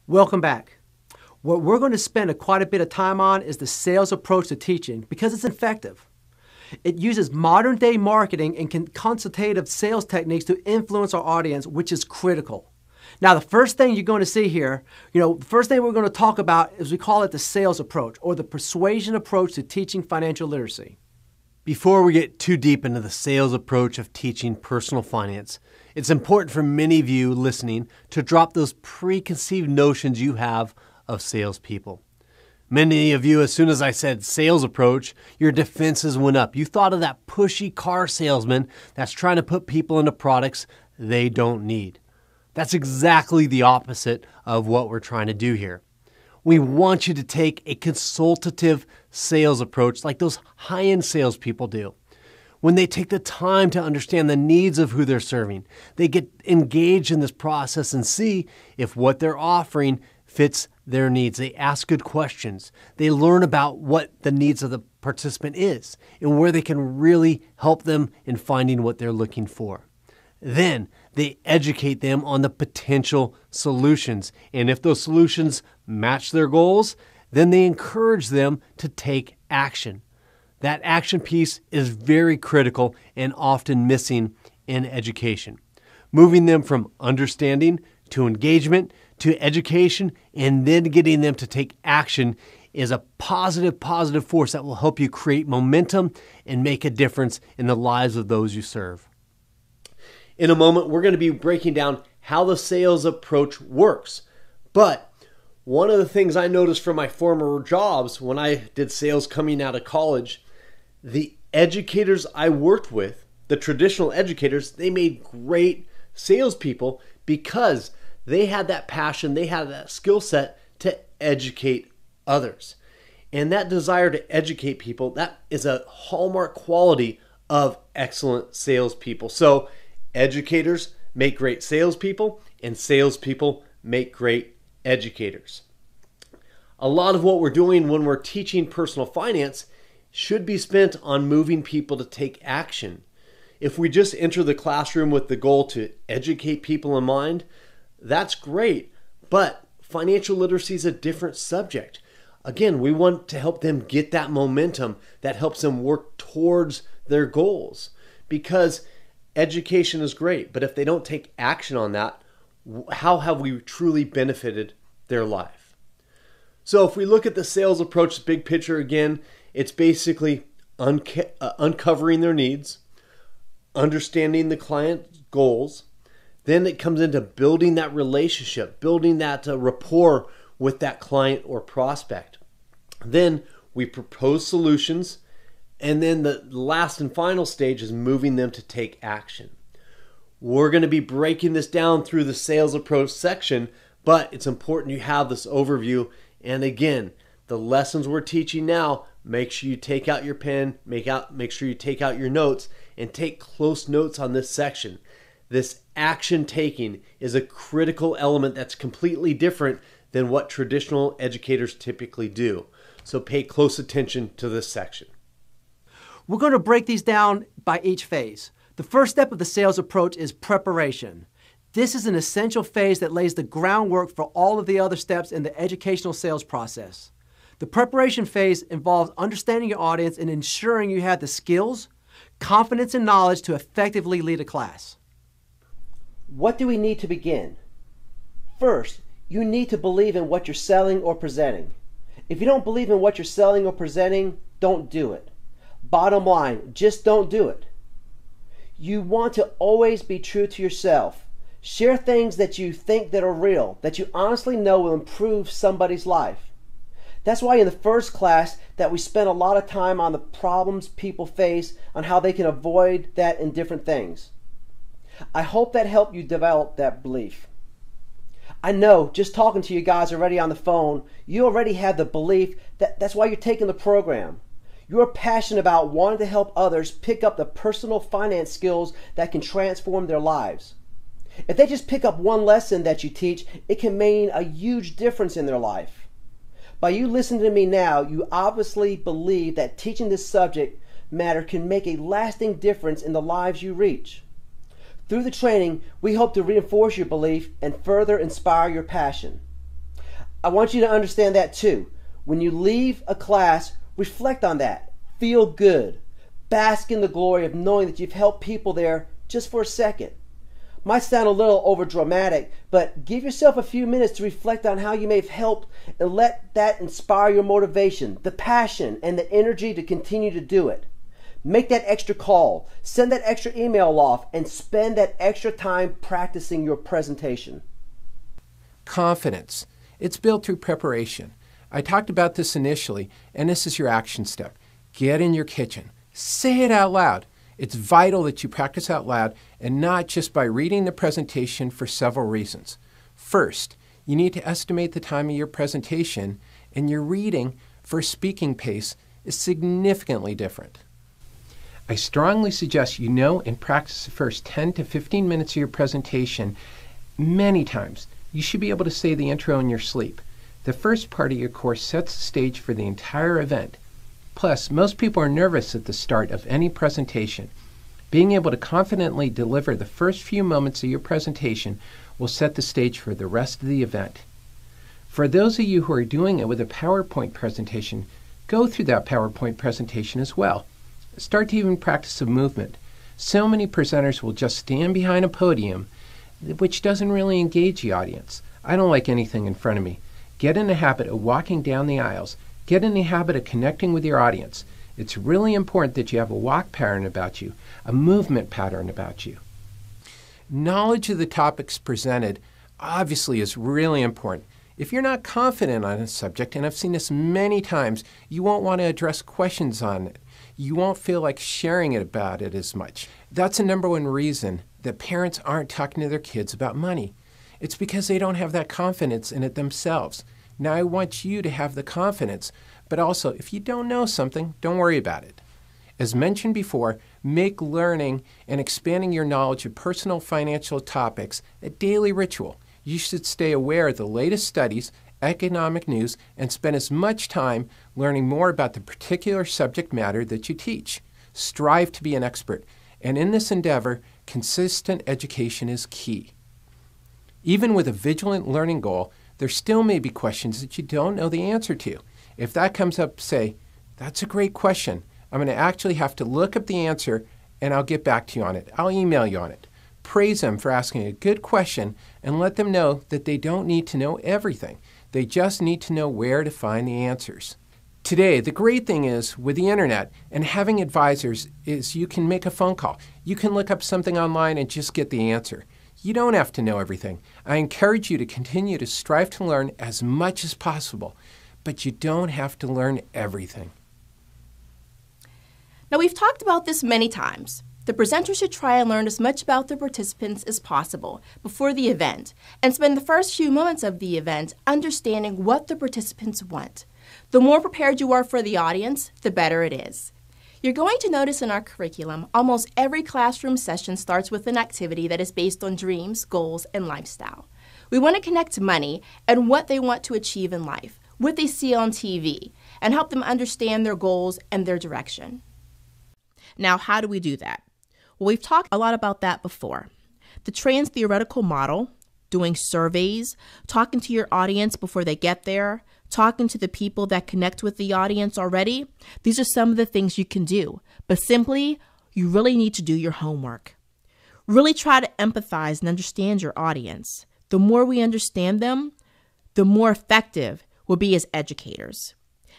Welcome back. What we're going to spend quite a bit of time on is the sales approach to teaching because it's effective. It uses modern-day marketing and consultative sales techniques to influence our audience, which is critical. Now, the first thing you're going to see here, the first thing we're going to talk about is we call it the sales approach or the persuasion approach to teaching financial literacy. Before we get too deep into the sales approach of teaching personal finance, it's important for many of you listening to drop those preconceived notions you have of salespeople. Many of you, as soon as I said sales approach, your defenses went up. You thought of that pushy car salesman that's trying to put people into products they don't need. That's exactly the opposite of what we're trying to do here. We want you to take a consultative sales approach like those high-end salespeople do. When they take the time to understand the needs of who they're serving, they get engaged in this process and see if what they're offering fits their needs. They ask good questions. They learn about what the needs of the participant is and where they can really help them in finding what they're looking for. Then they educate them on the potential solutions. And if those solutions match their goals, then they encourage them to take action. That action piece is very critical and often missing in education. Moving them from understanding to engagement to education and then getting them to take action is a positive force that will help you create momentum and make a difference in the lives of those you serve. In a moment, we're going to be breaking down how the sales approach works. But one of the things I noticed from my former jobs when I did sales coming out of college, the educators I worked with, the traditional educators, they made great salespeople because they had that passion, they had that skill set to educate others. And that desire to educate people, that is a hallmark quality of excellent salespeople. So educators make great salespeople, and salespeople make great educators. A lot of what we're doing when we're teaching personal finance should be spent on moving people to take action. If we just enter the classroom with the goal to educate people in mind, that's great, but financial literacy is a different subject. Again, we want to help them get that momentum that helps them work towards their goals, because education is great, but if they don't take action on that, how have we truly benefited their life? So if we look at the sales approach, big picture again, it's basically uncovering their needs, understanding the client's goals. Then it comes into building that relationship, building that rapport with that client or prospect. Then we propose solutions. And then the last and final stage is moving them to take action. We're going to be breaking this down through the sales approach section, but it's important you have this overview. And again, the lessons we're teaching now, make sure you take out your pen, make sure you take out your notes, and take close notes on this section. This action taking is a critical element that's completely different than what traditional educators typically do. So pay close attention to this section. We're going to break these down by each phase. The first step of the sales approach is preparation. This is an essential phase that lays the groundwork for all of the other steps in the educational sales process. The preparation phase involves understanding your audience and ensuring you have the skills, confidence, and knowledge to effectively lead a class. What do we need to begin? First, you need to believe in what you're selling or presenting. If you don't believe in what you're selling or presenting, don't do it. Bottom line, just don't do it. You want to always be true to yourself. Share things that you think that are real, that you honestly know will improve somebody's life. That's why in the first class that we spent a lot of time on the problems people face, on how they can avoid that in different things. I hope that helped you develop that belief. I know, just talking to you guys already on the phone, you already have the belief that's why you're taking the program. You're passionate about wanting to help others pick up the personal finance skills that can transform their lives. If they just pick up one lesson that you teach, it can mean a huge difference in their life. By you listening to me now, you obviously believe that teaching this subject matter can make a lasting difference in the lives you reach. Through the training, we hope to reinforce your belief and further inspire your passion. I want you to understand that too. When you leave a class, reflect on that. Feel good. Bask in the glory of knowing that you've helped people there just for a second. Might sound a little overdramatic, but give yourself a few minutes to reflect on how you may have helped and let that inspire your motivation, the passion, and the energy to continue to do it. Make that extra call, send that extra email off, and spend that extra time practicing your presentation. Confidence. It's built through preparation. I talked about this initially, and this is your action step. Get in your kitchen. Say it out loud. It's vital that you practice out loud and not just by reading the presentation for several reasons. First, you need to estimate the time of your presentation, and your reading for speaking pace is significantly different. I strongly suggest you know and practice the first 10 to 15 minutes of your presentation many times. You should be able to say the intro in your sleep. The first part of your course sets the stage for the entire event. Plus, most people are nervous at the start of any presentation. Being able to confidently deliver the first few moments of your presentation will set the stage for the rest of the event. For those of you who are doing it with a PowerPoint presentation, go through that PowerPoint presentation as well. Start to even practice a movement. So many presenters will just stand behind a podium, which doesn't really engage the audience. I don't like anything in front of me. Get in the habit of walking down the aisles. Get in the habit of connecting with your audience. It's really important that you have a walk pattern about you, a movement pattern about you. Knowledge of the topics presented obviously is really important. If you're not confident on a subject, and I've seen this many times, you won't want to address questions on it. You won't feel like sharing about it as much. That's a number one reason that parents aren't talking to their kids about money. It's because they don't have that confidence in it themselves. Now I want you to have the confidence, but also if you don't know something, don't worry about it. As mentioned before, make learning and expanding your knowledge of personal financial topics a daily ritual. You should stay aware of the latest studies, economic news, and spend as much time learning more about the particular subject matter that you teach. Strive to be an expert, and in this endeavor, consistent education is key. Even with a vigilant learning goal, there still may be questions that you don't know the answer to. If that comes up, say, "That's a great question. I'm going to actually have to look up the answer and I'll get back to you on it. I'll email you on it." Praise them for asking a good question and let them know that they don't need to know everything. They just need to know where to find the answers. Today, the great thing is with the internet and having advisors is you can make a phone call. You can look up something online and just get the answer. You don't have to know everything. I encourage you to continue to strive to learn as much as possible, but you don't have to learn everything. Now, we've talked about this many times. The presenter should try and learn as much about the participants as possible before the event and spend the first few moments of the event understanding what the participants want. The more prepared you are for the audience, the better it is. You're going to notice in our curriculum, almost every classroom session starts with an activity that is based on dreams, goals, and lifestyle. We want to connect money and what they want to achieve in life, what they see on TV, and help them understand their goals and their direction. Now, how do we do that? Well, we've talked a lot about that before. The trans-theoretical model, doing surveys, talking to your audience before they get there, talking to the people that connect with the audience already. These are some of the things you can do, but simply, you really need to do your homework. Really try to empathize and understand your audience. The more we understand them, the more effective we'll be as educators.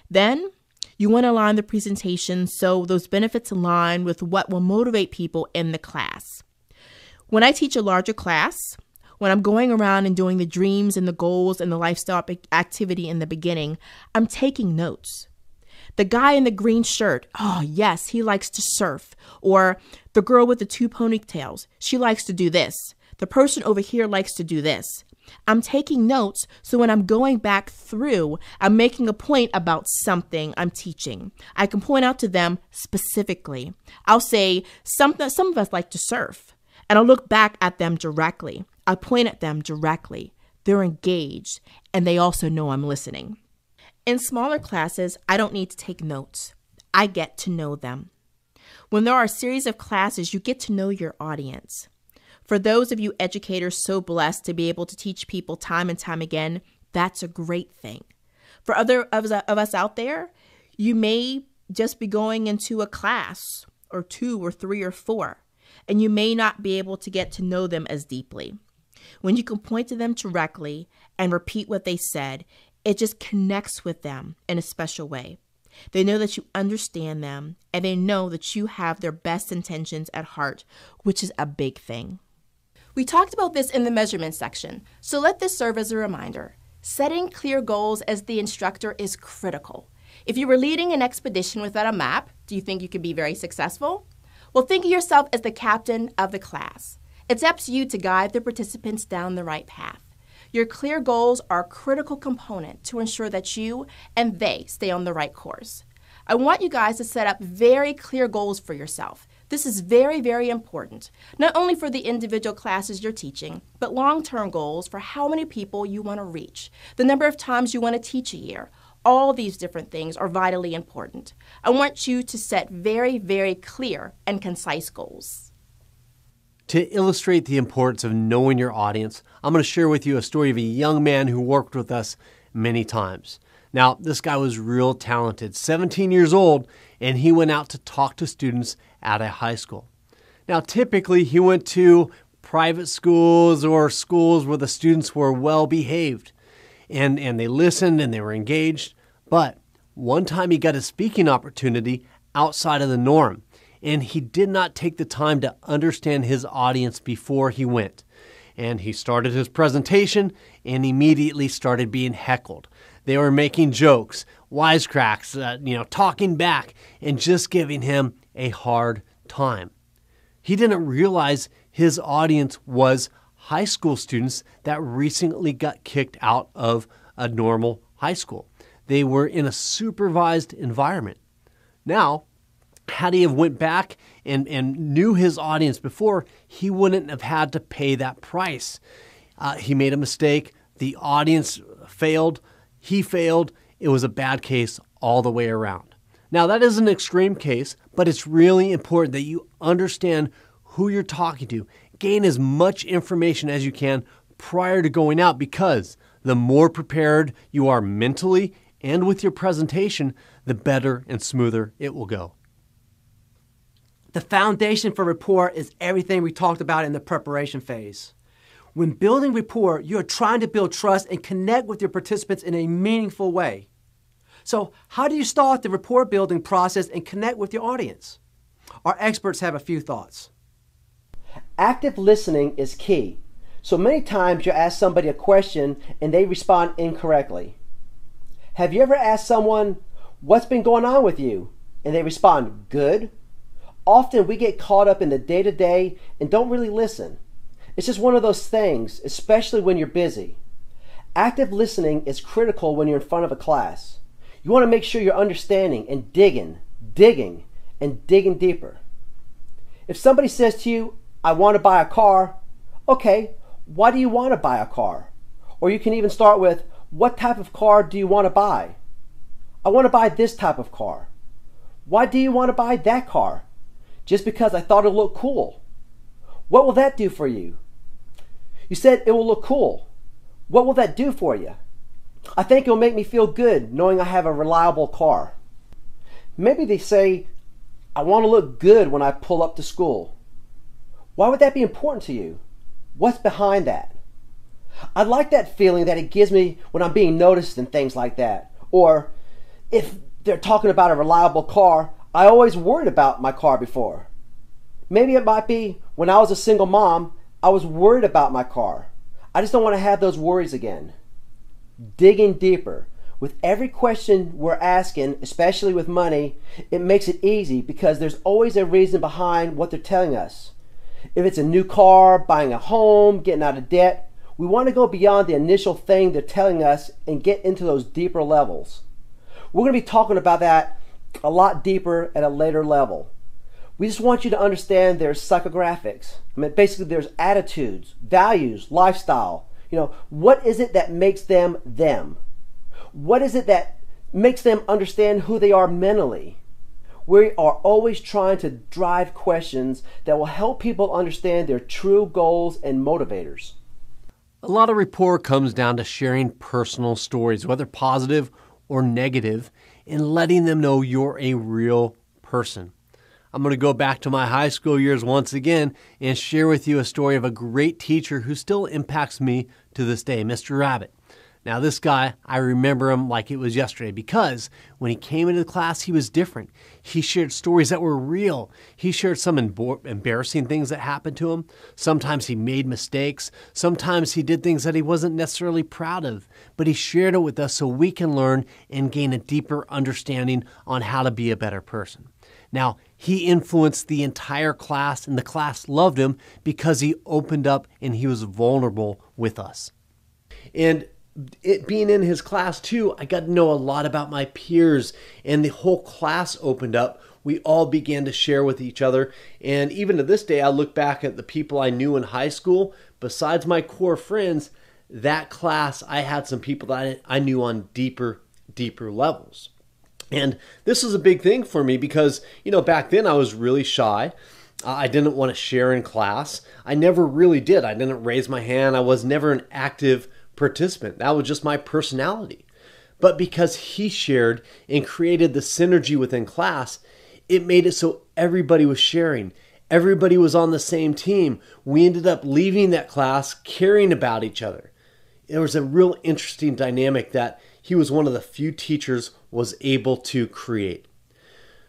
Then, you want to align the presentation so those benefits align with what will motivate people in the class. When I teach a larger class, when I'm going around and doing the dreams and the goals and the lifestyle activity in the beginning, I'm taking notes. The guy in the green shirt, oh yes, he likes to surf. Or the girl with the 2 ponytails, she likes to do this. The person over here likes to do this. I'm taking notes so when I'm going back through, I'm making a point about something I'm teaching. I can point out to them specifically. I'll say, some of us like to surf. And I'll look back at them directly. I point at them directly. They're engaged, and they also know I'm listening. In smaller classes, I don't need to take notes. I get to know them. When there are a series of classes, you get to know your audience. For those of you educators so blessed to be able to teach people time and time again, That's a great thing. For other of us out there, you may just be going into a class or 2 or 3 or 4, and you may not be able to get to know them as deeply. When you can point to them directly and repeat what they said, it just connects with them in a special way. They know that you understand them, and they know that you have their best intentions at heart, which is a big thing. We talked about this in the measurement section, so let this serve as a reminder. Setting clear goals as the instructor is critical. If you were leading an expedition without a map, do you think you could be very successful? Well, think of yourself as the captain of the class. It's up to you to guide the participants down the right path. Your clear goals are a critical component to ensure that you and they stay on the right course. I want you guys to set up very clear goals for yourself. This is very, very important, not only for the individual classes you're teaching, but long-term goals for how many people you want to reach, the number of times you want to teach a year. All these different things are vitally important. I want you to set very, very clear and concise goals. To illustrate the importance of knowing your audience, I'm going to share with you a story of a young man who worked with us many times. Now, this guy was real talented, 17 years old, and he went out to talk to students at a high school. Now, typically, he went to private schools or schools where the students were well behaved, and they listened and they were engaged. But one time he got a speaking opportunity outside of the norm, and he did not take the time to understand his audience before he went. And he started his presentation and immediately started being heckled. They were making jokes, wisecracks, talking back and just giving him a hard time. He didn't realize his audience was high school students that recently got kicked out of a normal high school. They were in a supervised environment. Now, had he have went back and knew his audience before, he wouldn't have had to pay that price. He made a mistake. The audience failed. He failed. It was a bad case all the way around. Now, that is an extreme case, but it's really important that you understand who you're talking to. Gain as much information as you can prior to going out, because the more prepared you are mentally and with your presentation, the better and smoother it will go. The foundation for rapport is everything we talked about in the preparation phase. When building rapport, you're trying to build trust and connect with your participants in a meaningful way. So, how do you start the rapport building process and connect with your audience? Our experts have a few thoughts. Active listening is key. So many times you ask somebody a question and they respond incorrectly. Have you ever asked someone, "What's been going on with you?" and they respond, "Good"? Often we get caught up in the day-to-day and don't really listen. It's just one of those things, especially when you're busy. Active listening is critical when you're in front of a class. You want to make sure you're understanding and digging deeper. If somebody says to you, "I want to buy a car," okay, why do you want to buy a car? Or you can even start with, "What type of car do you want to buy?" "I want to buy this type of car." "Why do you want to buy that car?" "Just because I thought it looked cool." "What will that do for you?" "You said it will look cool. What will that do for you?" "I think it'll make me feel good knowing I have a reliable car." Maybe they say, "I want to look good when I pull up to school." Why would that be important to you? What's behind that? I like that feeling that it gives me when I'm being noticed and things like that. Or if they're talking about a reliable car, I always worried about my car before. Maybe it might be when I was a single mom, I was worried about my car. I just don't want to have those worries again. Digging deeper. With every question we're asking, especially with money, it makes it easy because there's always a reason behind what they're telling us. If it's a new car, buying a home, getting out of debt, we want to go beyond the initial thing they're telling us and get into those deeper levels. We're going to be talking about that a lot deeper at a later level. We just want you to understand there's psychographics. Basically there's attitudes, values, lifestyle. What is it that makes them them? What is it that makes them understand who they are mentally? We are always trying to drive questions that will help people understand their true goals and motivators. A lot of rapport comes down to sharing personal stories, whether positive or negative, and letting them know you're a real person. I'm going to go back to my high school years once again and share with you a story of a great teacher who still impacts me to this day, Mr. Rabbit. Now, this guy, I remember him like it was yesterday because when he came into the class, he was different. He shared stories that were real. He shared some embarrassing things that happened to him. Sometimes he made mistakes. Sometimes he did things that he wasn't necessarily proud of. But he shared it with us so we can learn and gain a deeper understanding on how to be a better person. Now, he influenced the entire class, and the class loved him because he opened up and he was vulnerable with us. And it being in his class too, I got to know a lot about my peers, and the whole class opened up. We all began to share with each other. And even to this day, I look back at the people I knew in high school. Besides my core friends, that class, I had some people that I knew on deeper levels. And this was a big thing for me because, back then I was really shy. I didn't want to share in class. I never really did. I didn't raise my hand. I was never an active participant. That was just my personality. But because he shared and created the synergy within class, it made it so everybody was sharing. Everybody was on the same team. We ended up leaving that class caring about each other. There was a real interesting dynamic that he was one of the few teachers was able to create.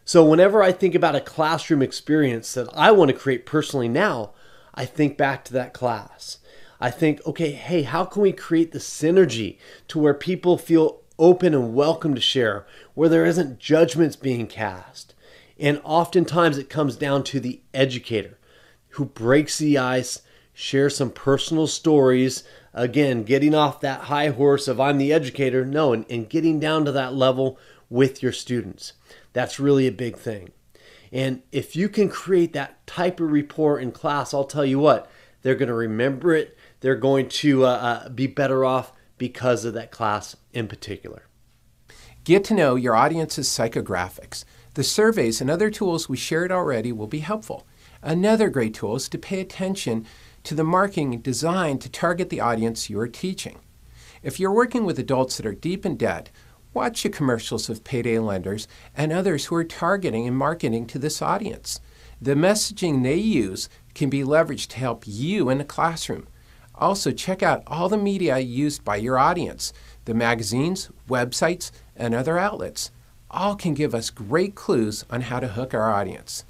So whenever I think about a classroom experience that I want to create personally now, I think back to that class. I think, okay, hey, how can we create the synergy to where people feel open and welcome to share, where there isn't judgments being cast? And oftentimes it comes down to the educator who breaks the ice, shares some personal stories, again, getting off that high horse of I'm the educator, no, and getting down to that level with your students. That's really a big thing. And if you can create that type of rapport in class, I'll tell you what, they're going to remember it. They're going to be better off because of that class in particular. Get to know your audience's psychographics. The surveys and other tools we shared already will be helpful. Another great tool is to pay attention to the marketing designed to target the audience you are teaching. If you're working with adults that are deep in debt, watch the commercials of payday lenders and others who are targeting and marketing to this audience. The messaging they use can be leveraged to help you in the classroom. Also, check out all the media used by your audience. The magazines, websites, and other outlets all can give us great clues on how to hook our audience.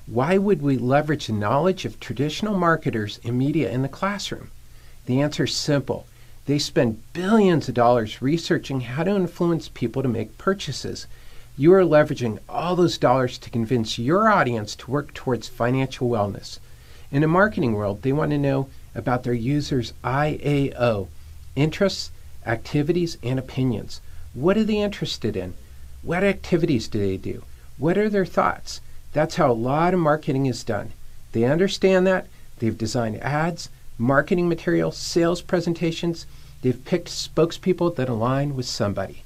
Why would we leverage the knowledge of traditional marketers and media in the classroom? The answer is simple. They spend billions of dollars researching how to influence people to make purchases. You are leveraging all those dollars to convince your audience to work towards financial wellness. In the marketing world, they want to know about their users' IAO, interests, activities, and opinions. What are they interested in? What activities do they do? What are their thoughts? That's how a lot of marketing is done. They understand that. They've designed ads, marketing materials, sales presentations. They've picked spokespeople that align with somebody.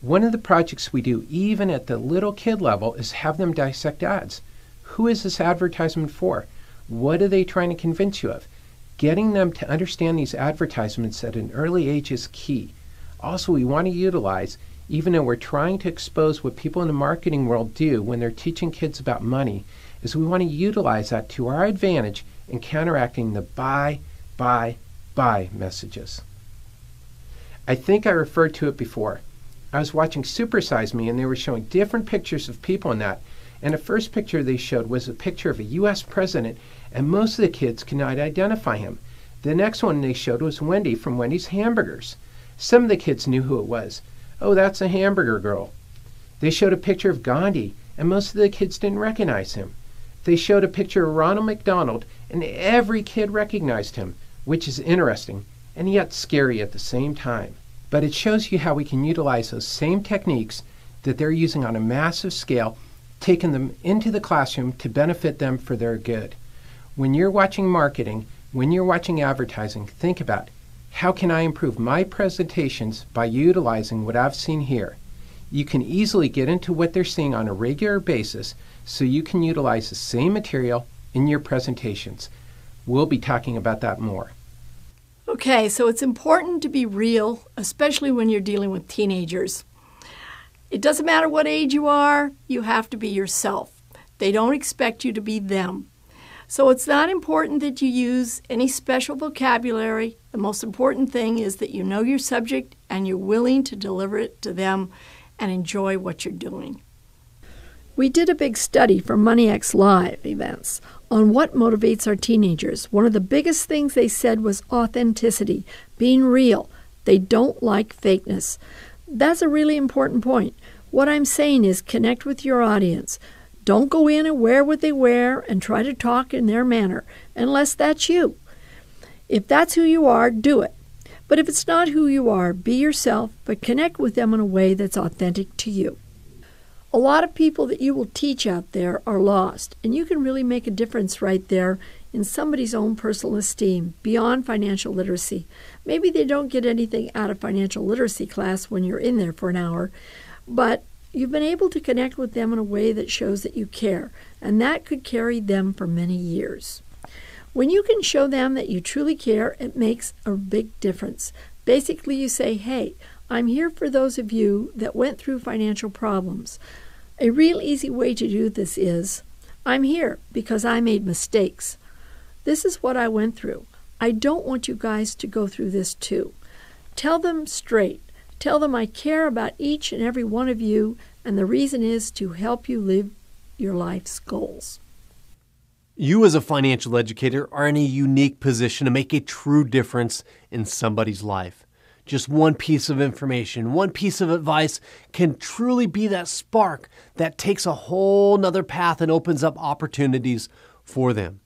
One of the projects we do, even at the little kid level, is have them dissect ads. Who is this advertisement for? What are they trying to convince you of? Getting them to understand these advertisements at an early age is key. Also, we want to utilize, even though we're trying to expose what people in the marketing world do when they're teaching kids about money, is we want to utilize that to our advantage in counteracting the buy messages. I think I referred to it before. I was watching Super Size Me and they were showing different pictures of people in that. And the first picture they showed was a picture of a U.S. president, and most of the kids could not identify him. The next one they showed was Wendy from Wendy's Hamburgers. Some of the kids knew who it was. Oh, that's a hamburger girl. They showed a picture of Gandhi, and most of the kids didn't recognize him. They showed a picture of Ronald McDonald, and every kid recognized him, which is interesting, and yet scary at the same time. But it shows you how we can utilize those same techniques that they're using on a massive scale, taking them into the classroom to benefit them for their good. When you're watching marketing, when you're watching advertising, think about, how can I improve my presentations by utilizing what I've seen here? You can easily get into what they're seeing on a regular basis so you can utilize the same material in your presentations. We'll be talking about that more. Okay, so it's important to be real, especially when you're dealing with teenagers. It doesn't matter what age you are, you have to be yourself. They don't expect you to be them. So it's not important that you use any special vocabulary. The most important thing is that you know your subject and you're willing to deliver it to them and enjoy what you're doing. We did a big study for MoneyX Live events on what motivates our teenagers. One of the biggest things they said was authenticity, being real. They don't like fakeness. That's a really important point. What I'm saying is connect with your audience. Don't go in and wear what they wear and try to talk in their manner, unless that's you. If that's who you are, do it. But if it's not who you are, be yourself, but connect with them in a way that's authentic to you. A lot of people that you will teach out there are lost, and you can really make a difference right there in somebody's own personal esteem beyond financial literacy. Maybe they don't get anything out of financial literacy class when you're in there for an hour, but you've been able to connect with them in a way that shows that you care, and that could carry them for many years. When you can show them that you truly care, it makes a big difference. Basically, you say, hey, I'm here for those of you that went through financial problems. A real easy way to do this is, I'm here because I made mistakes. This is what I went through. I don't want you guys to go through this too. Tell them straight. Tell them I care about each and every one of you, and the reason is to help you live your life's goals. You as a financial educator are in a unique position to make a true difference in somebody's life. Just one piece of information, one piece of advice can truly be that spark that takes a whole nother path and opens up opportunities for them.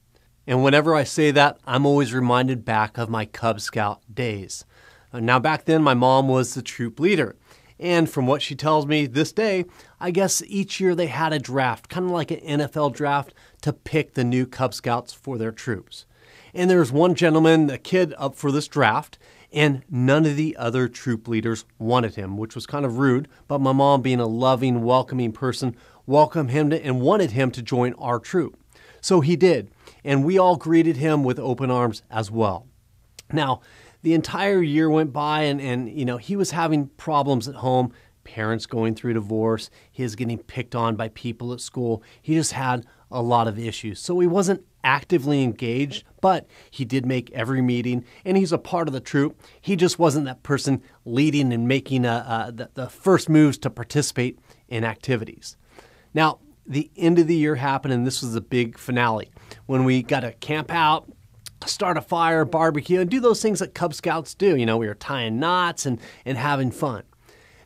And whenever I say that, I'm always reminded back of my Cub Scout days. Now back then, my mom was the troop leader. And from what she tells me this day, I guess each year they had a draft, kind of like an NFL draft, to pick the new Cub Scouts for their troops. And there was one gentleman, a kid up for this draft, and none of the other troop leaders wanted him, which was kind of rude. But my mom, being a loving, welcoming person, welcomed him and wanted him to join our troop. So he did, and we all greeted him with open arms as well. Now, the entire year went by, and he was having problems at home, parents going through divorce, he was getting picked on by people at school. He just had a lot of issues. So he wasn't actively engaged, but he did make every meeting, and he's a part of the troop. He just wasn't that person leading and making the first moves to participate in activities. Now, the end of the year happened, and this was the big finale, when we got to camp out, start a fire, barbecue, and do those things that Cub Scouts do. We were tying knots and having fun.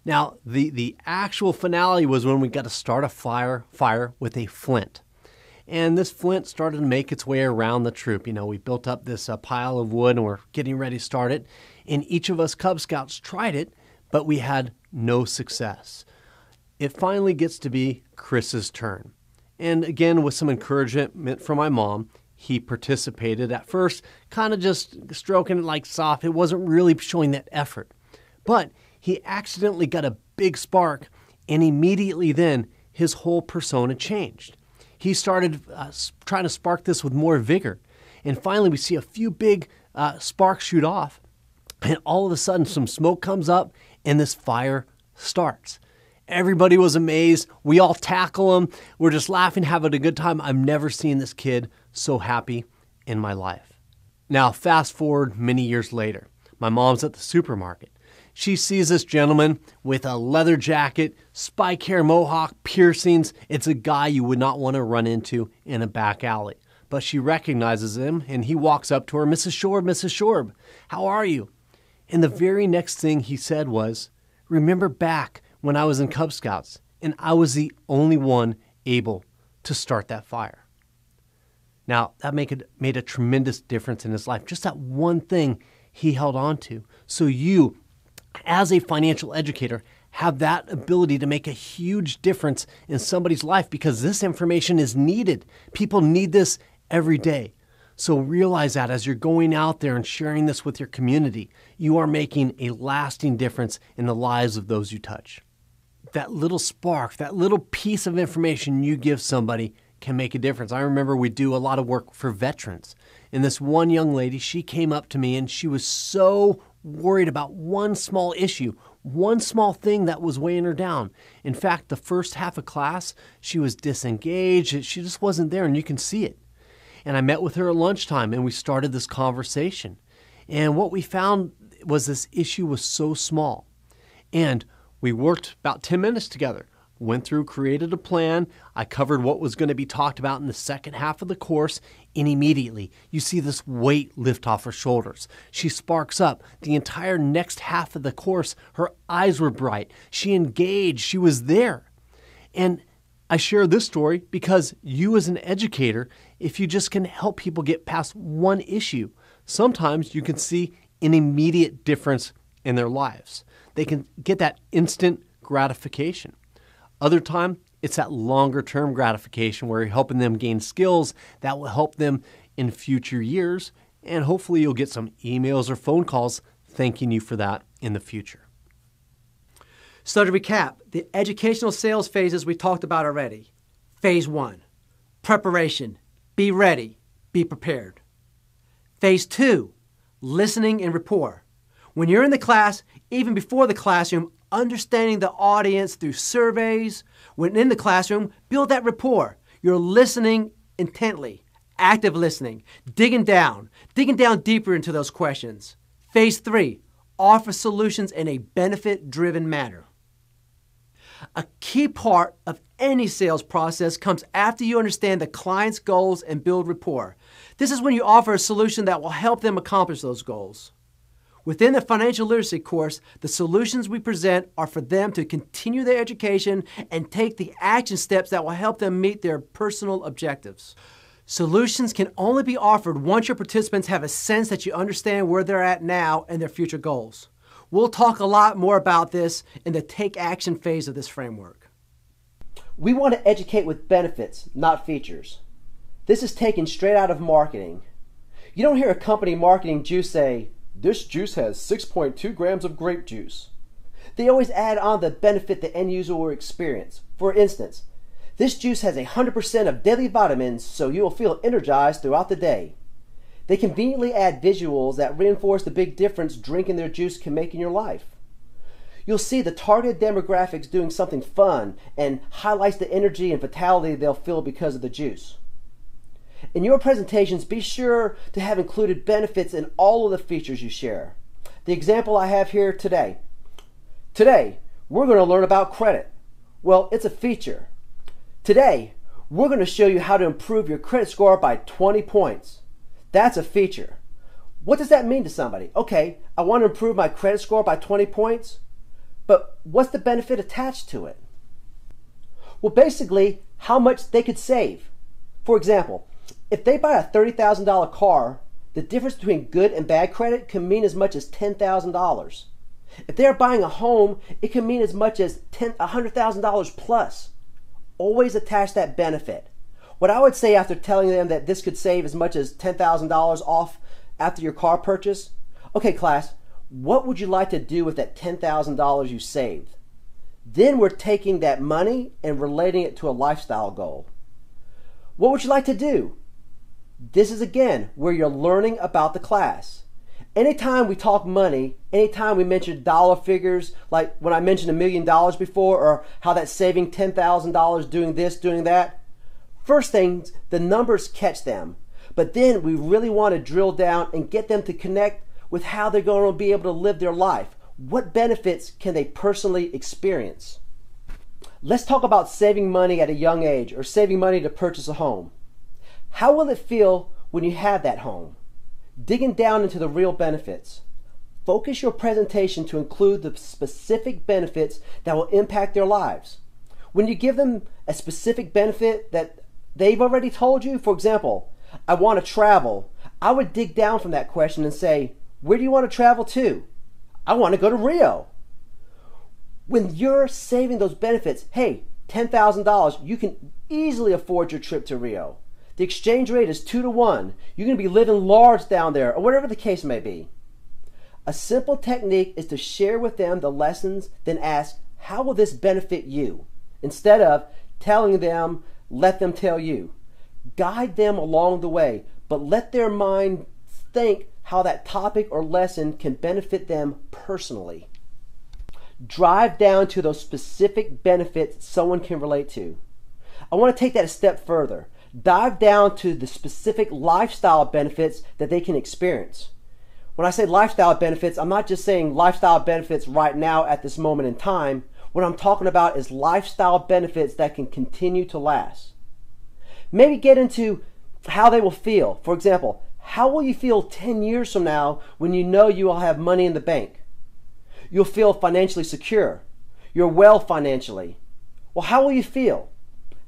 Now, the actual finale was when we got to start a fire with a flint. And this flint started to make its way around the troop. We built up this pile of wood and we're getting ready to start it. And each of us Cub Scouts tried it, but we had no success. It finally gets to be Chris's turn. And again, with some encouragement from my mom, he participated at first, kind of just stroking it like soft. It wasn't really showing that effort. But he accidentally got a big spark, and immediately then his whole persona changed. He started trying to spark this with more vigor. And finally, we see a few big sparks shoot off. And all of a sudden, some smoke comes up, and this fire starts. Everybody was amazed. We all tackle him. We're just laughing, having a good time. I've never seen this kid so happy in my life. Now, fast forward many years later. My mom's at the supermarket. She sees this gentleman with a leather jacket, spike hair mohawk, piercings. It's a guy you would not want to run into in a back alley. But she recognizes him, and he walks up to her, Mrs. Shorb, how are you? And the very next thing he said was, remember back when I was in Cub Scouts, and I was the only one able to start that fire. Now, that made a tremendous difference in his life. Just that one thing he held on to. So you, as a financial educator, have that ability to make a huge difference in somebody's life because this information is needed. People need this every day. So realize that as you're going out there and sharing this with your community, you are making a lasting difference in the lives of those you touch. That little spark, that little piece of information you give somebody can make a difference. I remember we do a lot of work for veterans. And this one young lady, she came up to me and she was so worried about one small issue, one small thing that was weighing her down. In fact, the first half of class, she was disengaged. She just wasn't there, and you can see it. And I met with her at lunchtime, and we started this conversation. And what we found was this issue was so small. And we worked about 10 minutes together. Went through, created a plan. I covered what was going to be talked about in the second half of the course, and immediately you see this weight lift off her shoulders. She sparks up. The entire next half of the course, her eyes were bright. She engaged. She was there. And I share this story because you as an educator, if you just can help people get past one issue, sometimes you can see an immediate difference in their lives. They can get that instant gratification. Other time, it's that longer term gratification where you're helping them gain skills that will help them in future years. And hopefully you'll get some emails or phone calls thanking you for that in the future. So to recap, the educational sales phases we talked about already. Phase 1, preparation. Be ready. Be prepared. Phase 2, listening and rapport. When you're in the class, even before the classroom, understanding the audience through surveys. When in the classroom, build that rapport. You're listening intently, active listening, digging down deeper into those questions. Phase 3, offer solutions in a benefit-driven manner. A key part of any sales process comes after you understand the client's goals and build rapport. This is when you offer a solution that will help them accomplish those goals. Within the financial literacy course, the solutions we present are for them to continue their education and take the action steps that will help them meet their personal objectives. Solutions can only be offered once your participants have a sense that you understand where they're at now and their future goals. We'll talk a lot more about this in the take action phase of this framework. We want to educate with benefits, not features. This is taken straight out of marketing. You don't hear a company marketing juice say, "This juice has 6.2 grams of grape juice." They always add on the benefit the end user will experience. For instance, this juice has 100% of daily vitamins, so you will feel energized throughout the day. They conveniently add visuals that reinforce the big difference drinking their juice can make in your life. You'll see the targeted demographics doing something fun and highlights the energy and vitality they'll feel because of the juice. In your presentations, be sure to have included benefits in all of the features you share. The example I have here today. Today, we're going to learn about credit. Well, it's a feature. Today, we're going to show you how to improve your credit score by 20 points. That's a feature. What does that mean to somebody? Okay, I want to improve my credit score by 20 points, but what's the benefit attached to it? Well, basically, how much they could save. For example, if they buy a $30,000 car, the difference between good and bad credit can mean as much as $10,000. If they're buying a home, it can mean as much as $100,000 plus. Always attach that benefit. What I would say after telling them that this could save as much as $10,000 off after your car purchase, okay class, what would you like to do with that $10,000 you saved? Then we're taking that money and relating it to a lifestyle goal. What would you like to do? This is again where you're learning about the class. Anytime we talk money, anytime we mention dollar figures, like when I mentioned $1 million before, or how that's saving $10,000 doing this, doing that, first things, the numbers catch them. But then we really want to drill down and get them to connect with how they're going to be able to live their life. What benefits can they personally experience? Let's talk about saving money at a young age or saving money to purchase a home. How will it feel when you have that home? Digging down into the real benefits. Focus your presentation to include the specific benefits that will impact their lives. When you give them a specific benefit that they've already told you, for example, I want to travel, I would dig down from that question and say, where do you want to travel to? I want to go to Rio. When you're saving those benefits, hey, $10,000, you can easily afford your trip to Rio. The exchange rate is 2 to 1. You're going to be living large down there, or whatever the case may be. A simple technique is to share with them the lessons, then ask, how will this benefit you? Instead of telling them let them tell you. Guide them along the way, but let their mind think how that topic or lesson can benefit them personally. Drive down to those specific benefits someone can relate to. I want to take that a step further. Dive down to the specific lifestyle benefits that they can experience. When I say lifestyle benefits, I'm not just saying lifestyle benefits right now at this moment in time. What I'm talking about is lifestyle benefits that can continue to last. Maybe get into how they will feel. For example, how will you feel 10 years from now when you know you will have money in the bank? You'll feel financially secure. You're well financially. Well, how will you feel?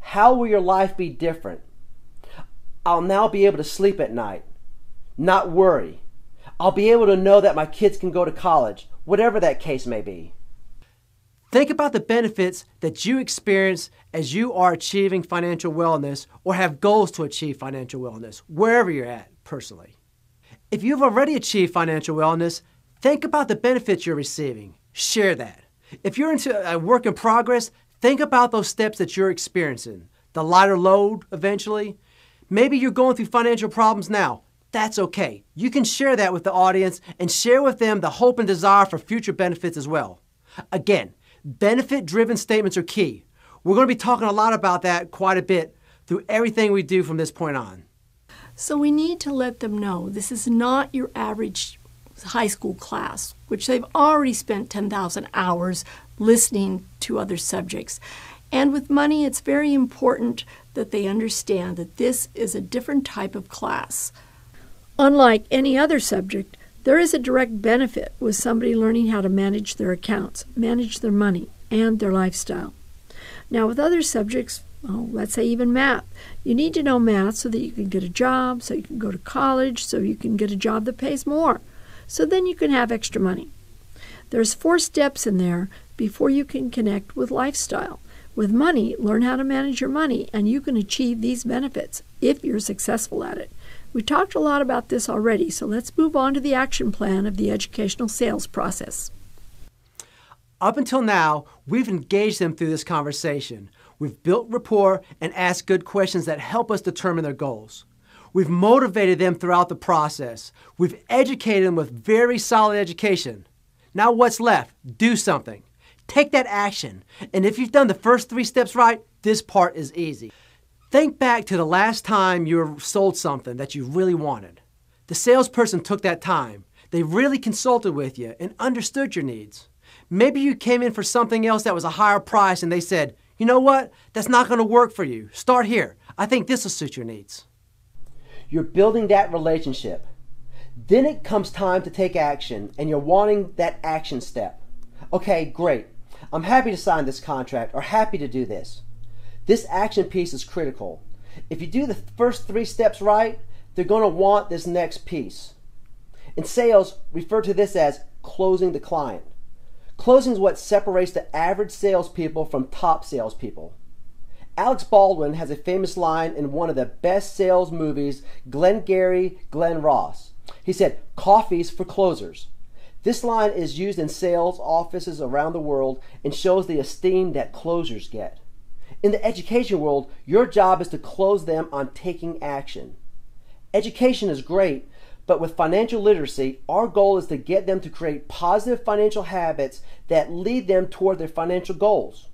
How will your life be different? I'll now be able to sleep at night, not worry. I'll be able to know that my kids can go to college, whatever that case may be. Think about the benefits that you experience as you are achieving financial wellness or have goals to achieve financial wellness, wherever you're at personally. If you've already achieved financial wellness, think about the benefits you're receiving. Share that. If you're into a work in progress, think about those steps that you're experiencing. The lighter load eventually. Maybe you're going through financial problems now. That's okay. You can share that with the audience and share with them the hope and desire for future benefits as well. Again, benefit-driven statements are key. We're going to be talking a lot about that quite a bit through everything we do from this point on. So we need to let them know this is not your average high school class, which they've already spent 10,000 hours listening to other subjects. And with money, it's very important that they understand that this is a different type of class. Unlike any other subject, there is a direct benefit with somebody learning how to manage their accounts, manage their money, and their lifestyle. Now, with other subjects, let's say even math, you need to know math so that you can get a job, so you can go to college, so you can get a job that pays more. So then you can have extra money. There's 4 steps in there before you can connect with lifestyle. With money, learn how to manage your money, and you can achieve these benefits if you're successful at it. We talked a lot about this already, so let's move on to the action plan of the educational sales process. Up until now, we've engaged them through this conversation. We've built rapport and asked good questions that help us determine their goals. We've motivated them throughout the process. We've educated them with very solid education. Now what's left? Do something. Take that action. And if you've done the first 3 steps right, this part is easy. Think back to the last time you were sold something that you really wanted. The salesperson took that time. They really consulted with you and understood your needs. Maybe you came in for something else that was a higher price and they said, you know what, that's not going to work for you. Start here. I think this will suit your needs. You're building that relationship. Then it comes time to take action and you're wanting that action step. Okay, great. I'm happy to sign this contract or happy to do this. This action piece is critical. If you do the first 3 steps right, they're going to want this next piece. In sales, refer to this as closing the client. Closing is what separates the average salespeople from top salespeople. Alex Baldwin has a famous line in one of the best sales movies, Glengarry Glen Ross. He said, "Coffee's for closers." This line is used in sales offices around the world and shows the esteem that closers get. In the education world, your job is to close them on taking action. Education is great, but with financial literacy, our goal is to get them to create positive financial habits that lead them toward their financial goals.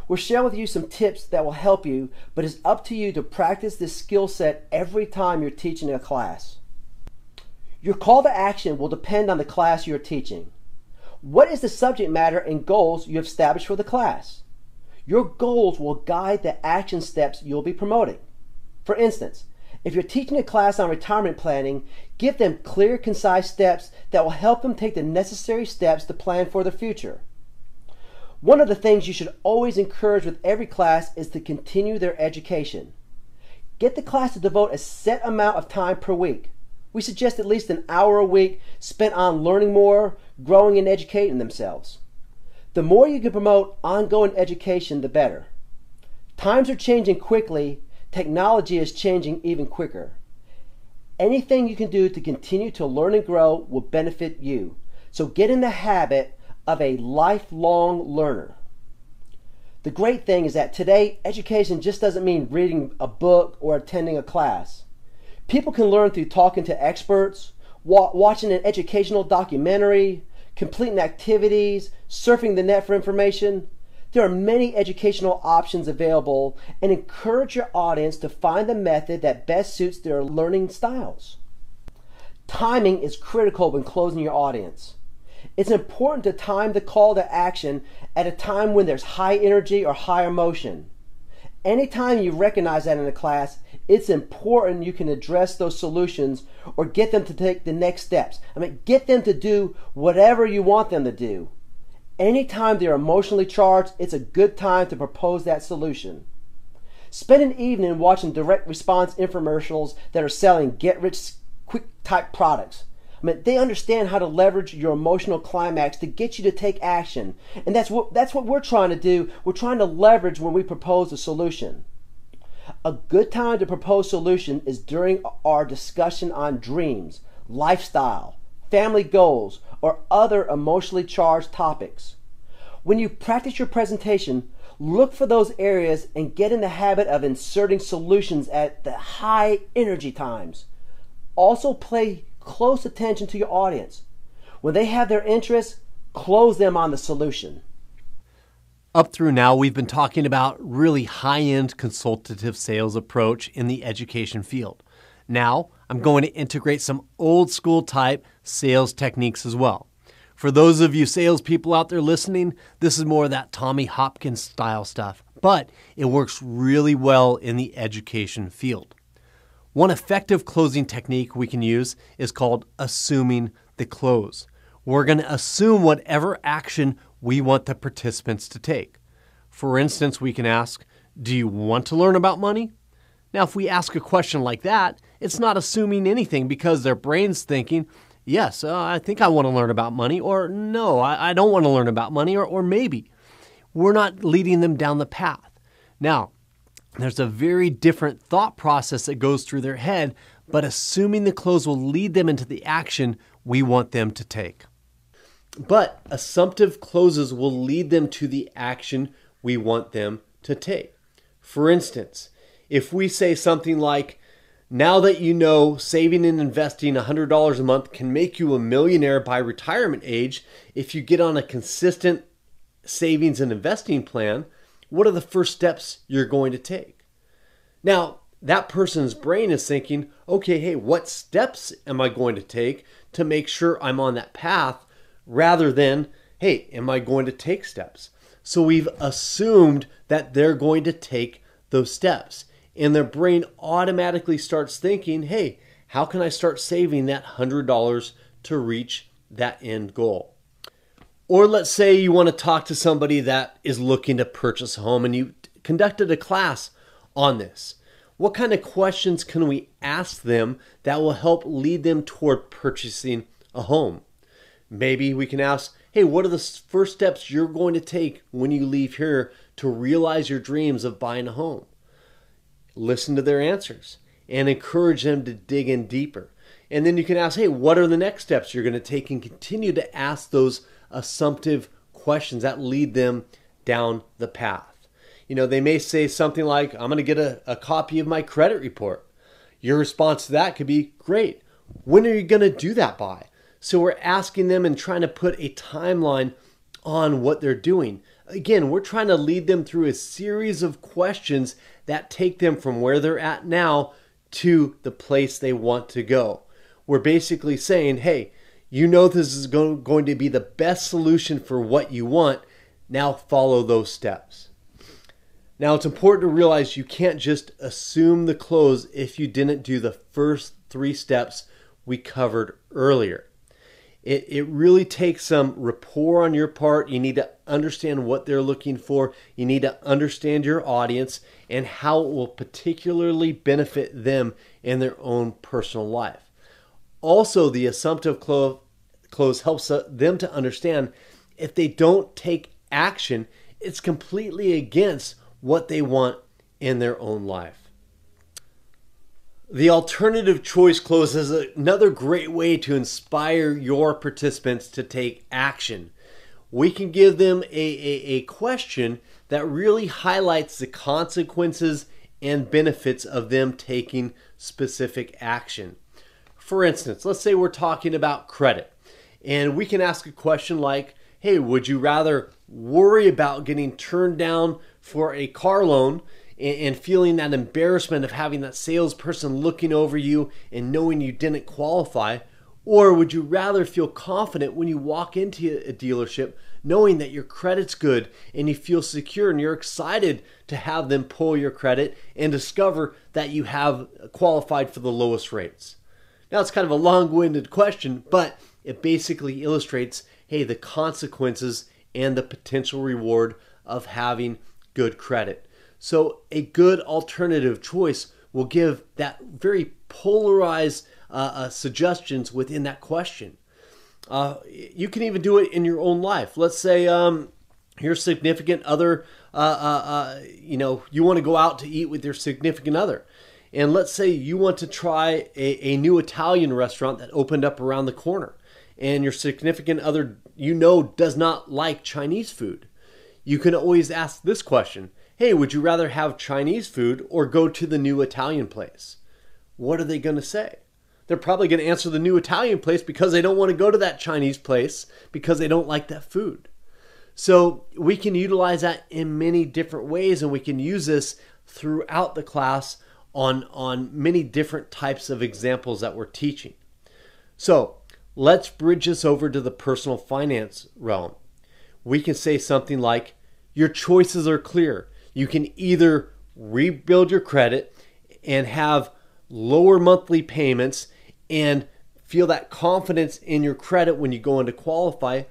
We're sharing with you some tips that will help you, but it's up to you to practice this skill set every time you're teaching a class. Your call to action will depend on the class you're teaching. What is the subject matter and goals you have established for the class? Your goals will guide the action steps you'll be promoting. For instance, if you're teaching a class on retirement planning, give them clear, concise steps that will help them take the necessary steps to plan for the future. One of the things you should always encourage with every class is to continue their education. Get the class to devote a set amount of time per week. We suggest at least an hour a week spent on learning more, growing and educating themselves. The more you can promote ongoing education, the better. Times are changing quickly. Technology is changing even quicker. Anything you can do to continue to learn and grow will benefit you. So get in the habit of a lifelong learner. The great thing is that today, education just doesn't mean reading a book or attending a class. People can learn through talking to experts, watching an educational documentary, completing activities, surfing the net for information. There are many educational options available, and encourage your audience to find the method that best suits their learning styles. Timing is critical when closing your audience. It's important to time the call to action at a time when there's high energy or high emotion. Anytime you recognize that in a class, it's important you can address those solutions or get them to take the next steps. Get them to do whatever you want them to do. Anytime they're emotionally charged, it's a good time to propose that solution. Spend an evening watching direct response infomercials that are selling get-rich-quick type products. They understand how to leverage your emotional climax to get you to take action. And that's what we're trying to do. We're trying to leverage when we propose a solution. A good time to propose solution is during our discussion on dreams, lifestyle, family goals, or other emotionally charged topics. When you practice your presentation, look for those areas and get in the habit of inserting solutions at the high energy times. Also pay close attention to your audience. When they have their interest, close them on the solution. Up through now, we've been talking about really high-end consultative sales approach in the education field. Now, I'm going to integrate some old school type sales techniques as well. For those of you salespeople out there listening, this is more of that Tommy Hopkins style stuff, but it works really well in the education field. One effective closing technique we can use is called assuming the close. We're going to assume whatever action we want the participants to take. For instance, we can ask, do you want to learn about money? Now, if we ask a question like that, it's not assuming anything because their brain's thinking, yes, I think I want to learn about money, or no, I don't want to learn about money, or maybe. We're not leading them down the path. Now, there's a very different thought process that goes through their head, but assuming the close will lead them into the action we want them to take. But assumptive closes will lead them to the action we want them to take. For instance, if we say something like, now that you know saving and investing $100 a month can make you a millionaire by retirement age if you get on a consistent savings and investing plan, what are the first steps you're going to take? Now, that person's brain is thinking, okay, hey, what steps am I going to take to make sure I'm on that path, rather than, hey, am I going to take steps? So we've assumed that they're going to take those steps. And their brain automatically starts thinking, hey, how can I start saving that $100 to reach that end goal? Or let's say you want to talk to somebody that is looking to purchase a home and you conducted a class on this. What kind of questions can we ask them that will help lead them toward purchasing a home? Maybe we can ask, hey, what are the first steps you're going to take when you leave here to realize your dreams of buying a home? Listen to their answers and encourage them to dig in deeper. And then you can ask, hey, what are the next steps you're going to take, and continue to ask those assumptive questions that lead them down the path. They may say something like, I'm going to get a copy of my credit report. Your response to that could be, great. When are you going to do that by? So we're asking them and trying to put a timeline on what they're doing. Again, we're trying to lead them through a series of questions that take them from where they're at now to the place they want to go. We're basically saying, hey, you know this is going to be the best solution for what you want. Now follow those steps. Now, it's important to realize you can't just assume the close if you didn't do the first 3 steps we covered earlier. It really takes some rapport on your part. You need to understand what they're looking for. You need to understand your audience and how it will particularly benefit them in their own personal life. Also, the assumptive close helps them to understand if they don't take action, it's completely against what they want in their own life. The alternative choice close is another great way to inspire your participants to take action. we can give them a question that really highlights the consequences and benefits of them taking specific action. For instance, let's say we're talking about credit, and we can ask a question like, hey, would you rather worry about getting turned down for a car loan and feeling that embarrassment of having that salesperson looking over you and knowing you didn't qualify? Or would you rather feel confident when you walk into a dealership knowing that your credit's good and you feel secure and you're excited to have them pull your credit and discover that you have qualified for the lowest rates? Now, it's kind of a long-winded question, but it basically illustrates, hey, the consequences and the potential reward of having good credit. So a good alternative choice will give that very polarized suggestions within that question. You can even do it in your own life. Let's say your significant other, you want to go out to eat with your significant other. And let's say you want to try a new Italian restaurant that opened up around the corner. And your significant other, does not like Chinese food. You can always ask this question. Hey, would you rather have Chinese food or go to the new Italian place? What are they going to say? They're probably going to answer the new Italian place because they don't want to go to that Chinese place because they don't like that food. So we can utilize that in many different ways, and we can use this throughout the class on many different types of examples that we're teaching. So let's bridge this over to the personal finance realm. We can say something like, your choices are clear. You can either rebuild your credit and have lower monthly payments and feel that confidence in your credit when you go in to qualify,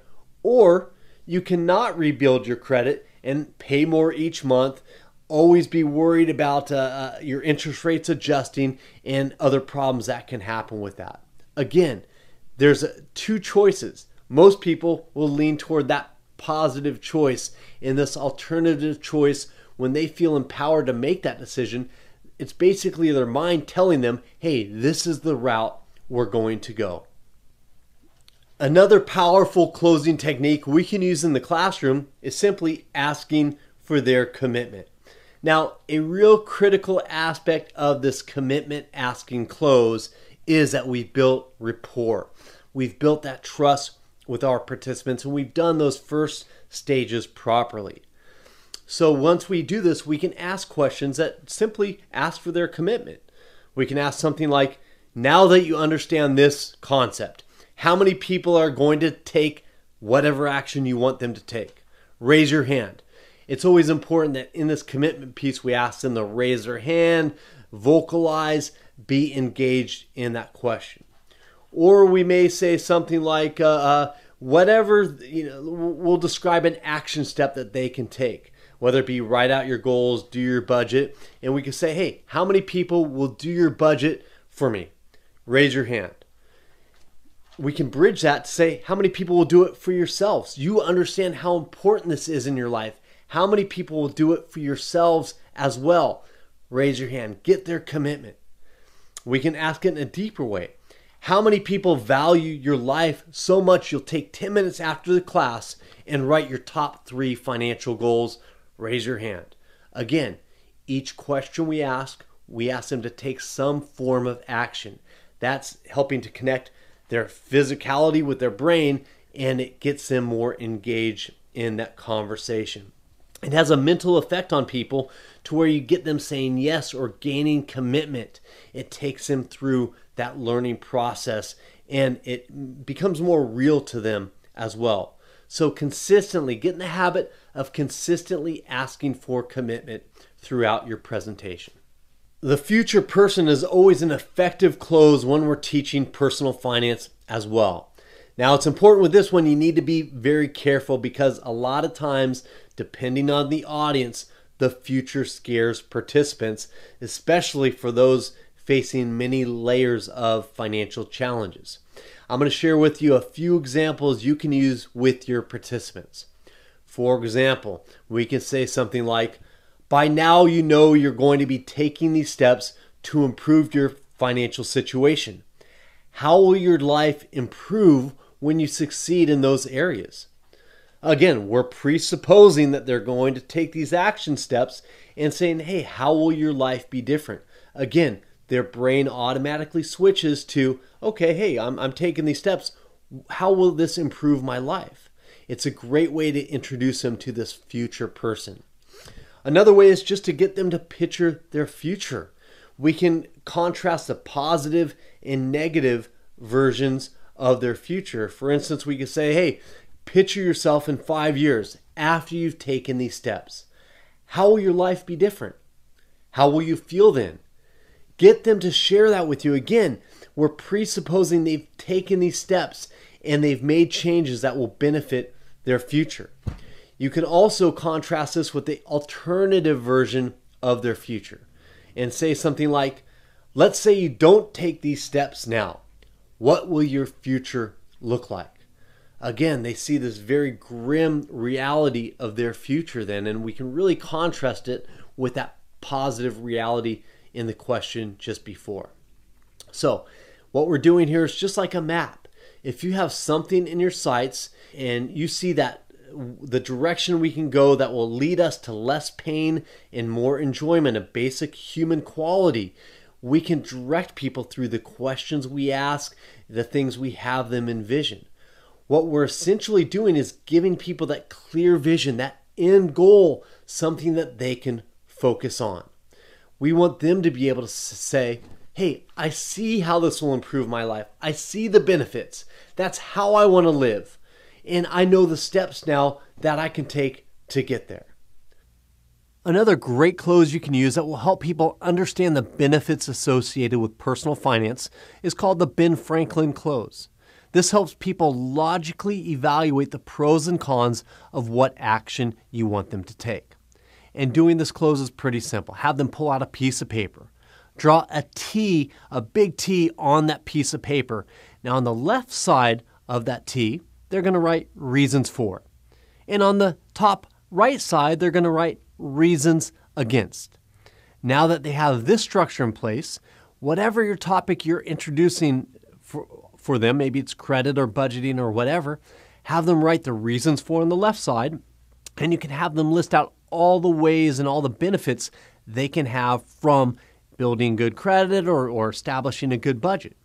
or you cannot rebuild your credit and pay more each month, always be worried about your interest rates adjusting and other problems that can happen with that. Again, there's two choices. Most people will lean toward that positive choice, in this alternative choice when they feel empowered to make that decision. It's basically their mind telling them, hey, this is the route we're going to go. Another powerful closing technique we can use in the classroom is simply asking for their commitment. Now, a real critical aspect of this commitment asking close is that we've built rapport. We've built that trust with our participants, and we've done those first stages properly. So once we do this, we can ask questions that simply ask for their commitment. We can ask something like, now that you understand this concept, how many people are going to take whatever action you want them to take? Raise your hand. It's always important that in this commitment piece, we ask them to raise their hand, vocalize, be engaged in that question. Or we may say something like, whatever, we'll describe an action step that they can take, whether it be write out your goals, do your budget, and we can say, hey, how many people will do your budget for me? Raise your hand. We can bridge that to say, how many people will do it for yourselves? You understand how important this is in your life. How many people will do it for yourselves as well? Raise your hand. Get their commitment. We can ask it in a deeper way. How many people value your life so much you'll take 10 minutes after the class and write your top 3 financial goals? Raise your hand. Again, each question we ask them to take some form of action. That's helping to connect their physicality with their brain, and it gets them more engaged in that conversation. It has a mental effect on people to where you get them saying yes or gaining commitment. It takes them through that learning process, and it becomes more real to them as well. So consistently, get in the habit of consistently asking for commitment throughout your presentation. The future person is always an effective close when we're teaching personal finance as well. Now, it's important with this one, you need to be very careful because a lot of times, depending on the audience, the future scares participants, especially for those facing many layers of financial challenges. I'm going to share with you a few examples you can use with your participants. For example, we can say something like, by now you know you're going to be taking these steps to improve your financial situation. How will your life improve when you succeed in those areas? Again, we're presupposing that they're going to take these action steps and saying, hey, how will your life be different? Again, their brain automatically switches to, okay, hey, I'm taking these steps. How will this improve my life? It's a great way to introduce them to this future person. Another way is just to get them to picture their future. We can contrast the positive and negative versions of their future. For instance, we could say, hey, picture yourself in 5 years after you've taken these steps. How will your life be different? How will you feel then? Get them to share that with you. Again, we're presupposing they've taken these steps and they've made changes that will benefit their future. You can also contrast this with the alternative version of their future and say something like, let's say you don't take these steps now. What will your future look like? Again, they see this very grim reality of their future then, and we can really contrast it with that positive reality in the question just before. So what we're doing here is just like a map. If you have something in your sights and you see that the direction we can go that will lead us to less pain and more enjoyment, a basic human quality, we can direct people through the questions we ask, the things we have them envision. What we're essentially doing is giving people that clear vision, that end goal, something that they can focus on. We want them to be able to say, hey, I see how this will improve my life. I see the benefits. That's how I want to live. And I know the steps now that I can take to get there. Another great close you can use that will help people understand the benefits associated with personal finance is called the Ben Franklin close. This helps people logically evaluate the pros and cons of what action you want them to take. And doing this close is pretty simple. Have them pull out a piece of paper. Draw a T, a big T on that piece of paper. Now on the left side of that T, they're going to write reasons for. And on the top right side, they're going to write reasons against. Now that they have this structure in place, whatever your topic you're introducing for them, maybe it's credit or budgeting or whatever, have them write the reasons for on the left side, and you can have them list out all the ways and all the benefits they can have from building good credit or establishing a good budget.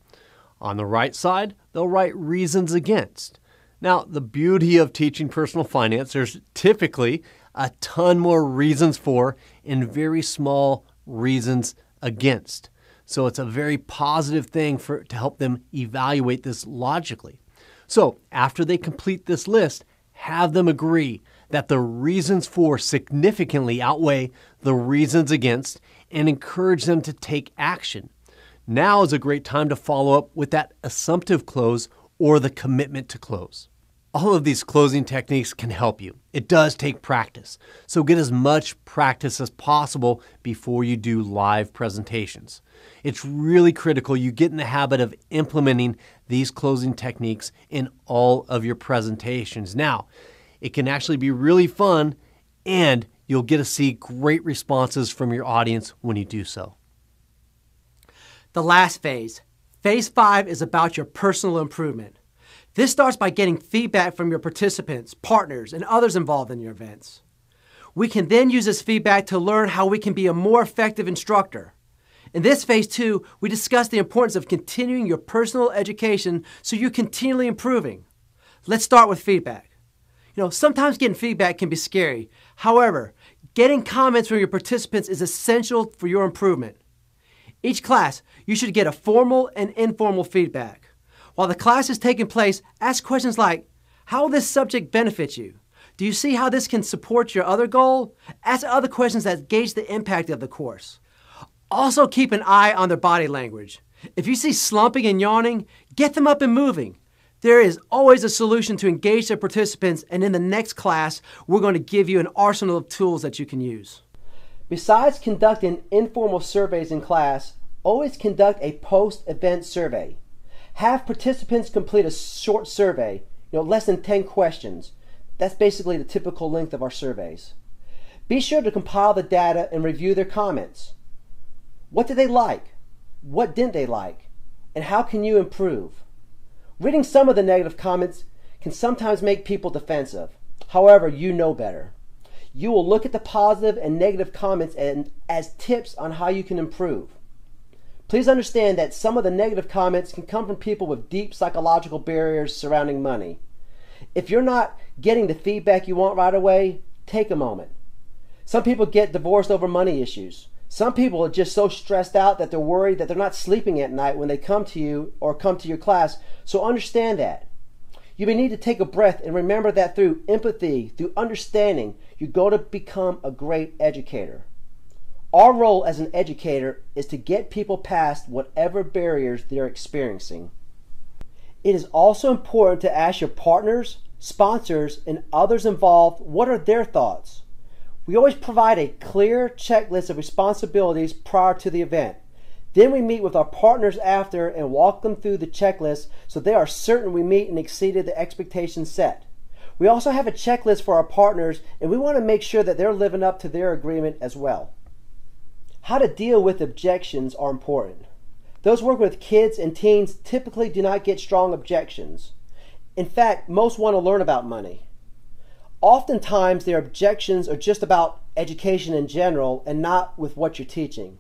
On the right side, they'll write reasons against. Now, the beauty of teaching personal finance, there's typically a ton more reasons for and very small reasons against. So it's a very positive thing to help them evaluate this logically. So after they complete this list, have them agree that the reasons for significantly outweigh the reasons against and encourage them to take action. Now is a great time to follow up with that assumptive close or the commitment to close. All of these closing techniques can help you. It does take practice, so get as much practice as possible before you do live presentations. It's really critical you get in the habit of implementing these closing techniques in all of your presentations. Now, it can actually be really fun, and you'll get to see great responses from your audience when you do so. The last phase, phase 5, is about your personal improvement. This starts by getting feedback from your participants, partners, and others involved in your events. We can then use this feedback to learn how we can be a more effective instructor. In this phase 2, we discuss the importance of continuing your personal education so you're continually improving. Let's start with feedback. Sometimes getting feedback can be scary. However, getting comments from your participants is essential for your improvement. Each class, you should get a formal and informal feedback. While the class is taking place, ask questions like, how will this subject benefit you? Do you see how this can support your other goal? Ask other questions that gauge the impact of the course. Also keep an eye on their body language. If you see slumping and yawning, get them up and moving. There is always a solution to engage the participants, and in the next class, we're going to give you an arsenal of tools that you can use. Besides conducting informal surveys in class, always conduct a post-event survey. Have participants complete a short survey, less than 10 questions. That's basically the typical length of our surveys. Be sure to compile the data and review their comments. What did they like? What didn't they like? And how can you improve? Reading some of the negative comments can sometimes make people defensive. However, you know better. You will look at the positive and negative comments as tips on how you can improve. Please understand that some of the negative comments can come from people with deep psychological barriers surrounding money. If you're not getting the feedback you want right away, take a moment. Some people get divorced over money issues. Some people are just so stressed out that they're worried that they're not sleeping at night when they come to you or come to your class, so understand that. You may need to take a breath and remember that through empathy, through understanding, you're going to become a great educator. Our role as an educator is to get people past whatever barriers they're experiencing. It is also important to ask your partners, sponsors, and others involved what are their thoughts. We always provide a clear checklist of responsibilities prior to the event. Then we meet with our partners after and walk them through the checklist so they are certain we meet and exceeded the expectations set. We also have a checklist for our partners, and we want to make sure that they're living up to their agreement as well. How to deal with objections are important. Those working with kids and teens typically do not get strong objections. In fact, most want to learn about money. Oftentimes, their objections are just about education in general and not with what you're teaching.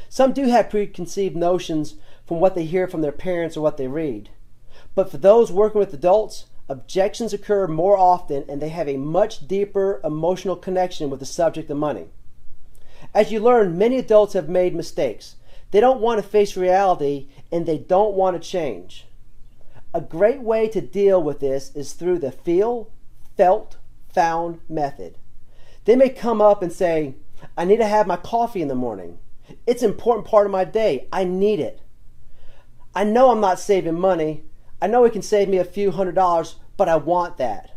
Some do have preconceived notions from what they hear from their parents or what they read. But for those working with adults, objections occur more often and they have a much deeper emotional connection with the subject of money. As you learn, many adults have made mistakes. They don't want to face reality and they don't want to change. A great way to deal with this is through the feel, felt, found method. They may come up and say, I need to have my coffee in the morning. It's an important part of my day. I need it. I know I'm not saving money. I know it can save me a few $100s, but I want that.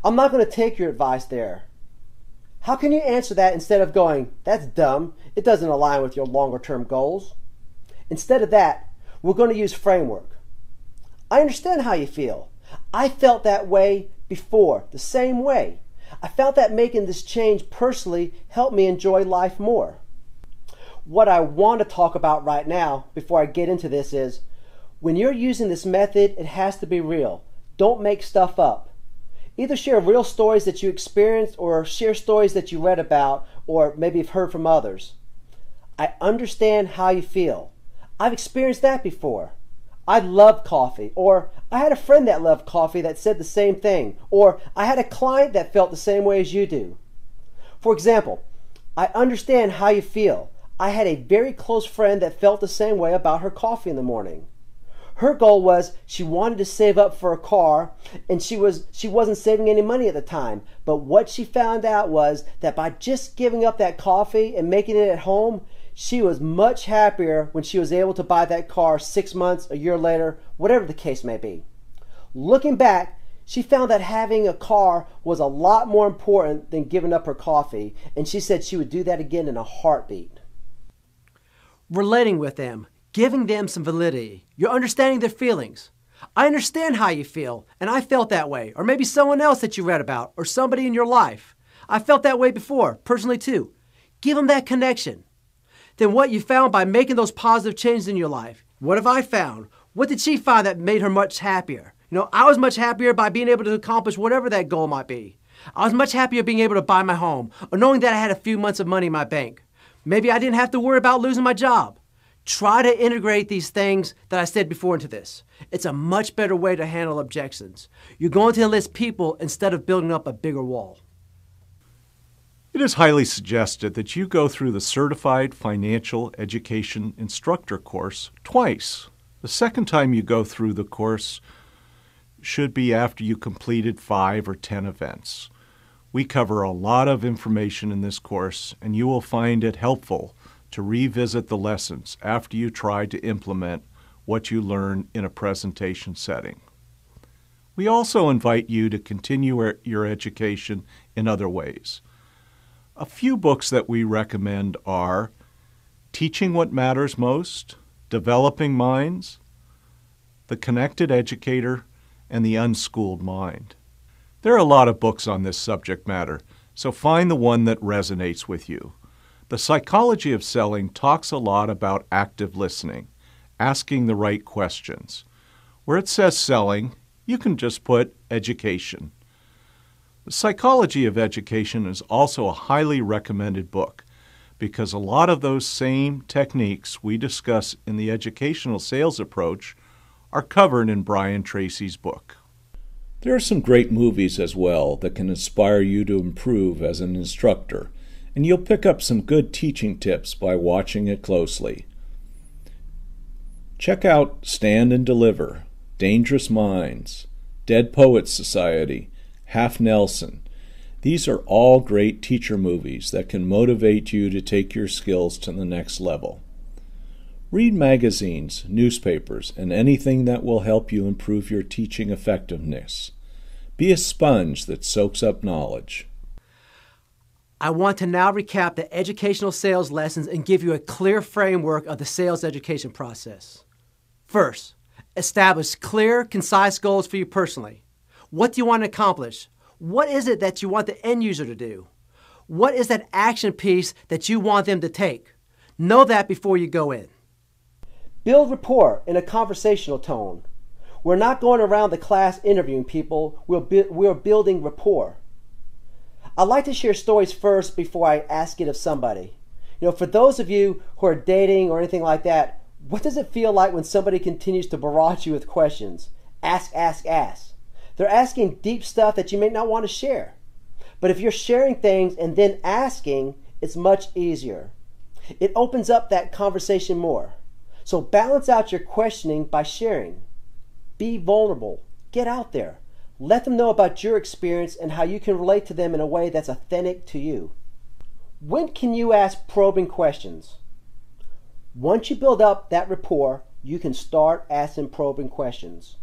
I'm not going to take your advice there. How can you answer that instead of going, that's dumb, it doesn't align with your longer term goals? Instead of that, we're going to use framework. I understand how you feel. I felt that way before, the same way. I felt that making this change personally helped me enjoy life more. What I want to talk about right now, before I get into this, is when you're using this method, it has to be real. Don't make stuff up. Either share real stories that you experienced or share stories that you read about or maybe have heard from others. I understand how you feel. I've experienced that before. I love coffee, or I had a friend that loved coffee that said the same thing, or I had a client that felt the same way as you do. For example, I understand how you feel. I had a very close friend that felt the same way about her coffee in the morning. Her goal was she wanted to save up for a car, and she wasn't saving any money at the time. But what she found out was that by just giving up that coffee and making it at home, she was much happier when she was able to buy that car 6 months, a year later, whatever the case may be. Looking back, she found that having a car was a lot more important than giving up her coffee, and she said she would do that again in a heartbeat. Relating with them, giving them some validity. You're understanding their feelings. I understand how you feel, and I felt that way. Or maybe someone else that you read about, or somebody in your life. I felt that way before, personally too. Give them that connection. Then what you found by making those positive changes in your life. What have I found? What did she find that made her much happier? I was much happier by being able to accomplish whatever that goal might be. I was much happier being able to buy my home, or knowing that I had a few months of money in my bank. Maybe I didn't have to worry about losing my job. Try to integrate these things that I said before into this. It's a much better way to handle objections. You're going to enlist people instead of building up a bigger wall. It is highly suggested that you go through the Certified Financial Education Instructor course twice. The second time you go through the course should be after you completed 5 or 10 events. We cover a lot of information in this course, and you will find it helpful to revisit the lessons after you try to implement what you learn in a presentation setting. We also invite you to continue your education in other ways. A few books that we recommend are Teaching What Matters Most, Developing Minds, The Connected Educator, and The Unschooled Mind. There are a lot of books on this subject matter, so find the one that resonates with you. The Psychology of Selling talks a lot about active listening, asking the right questions. Where it says selling, you can just put education. The Psychology of Education is also a highly recommended book because a lot of those same techniques we discuss in the educational sales approach are covered in Brian Tracy's book. There are some great movies as well that can inspire you to improve as an instructor, and you'll pick up some good teaching tips by watching it closely. Check out Stand and Deliver, Dangerous Minds, Dead Poets Society, Half Nelson. These are all great teacher movies that can motivate you to take your skills to the next level. Read magazines, newspapers, and anything that will help you improve your teaching effectiveness. Be a sponge that soaks up knowledge. I want to now recap the educational sales lessons and give you a clear framework of the sales education process. First, establish clear, concise goals for you personally. What do you want to accomplish? What is it that you want the end user to do? What is that action piece that you want them to take? Know that before you go in. Build rapport in a conversational tone. We're not going around the class interviewing people. We're building rapport. I like to share stories first before I ask it of somebody. For those of you who are dating or anything like that, what does it feel like when somebody continues to barrage you with questions? Ask, ask, ask. They're asking deep stuff that you may not want to share. But if you're sharing things and then asking, it's much easier. It opens up that conversation more. So balance out your questioning by sharing. Be vulnerable. Get out there. Let them know about your experience and how you can relate to them in a way that's authentic to you. When can you ask probing questions? Once you build up that rapport, you can start asking probing questions.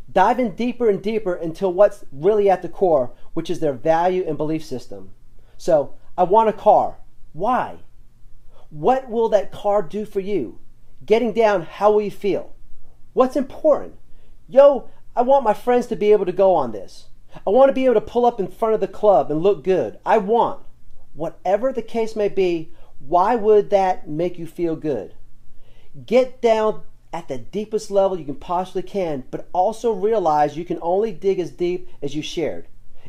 Dive in deeper and deeper until what's really at the core, which is their value and belief system. So, I want a car. Why? What will that car do for you? Getting down, how will you feel? What's important? I want my friends to be able to go on this. I want to be able to pull up in front of the club and look good. I want. Whatever the case may be, why would that make you feel good? Get down at the deepest level you can possibly can, but also realize you can only dig as deep as you shared.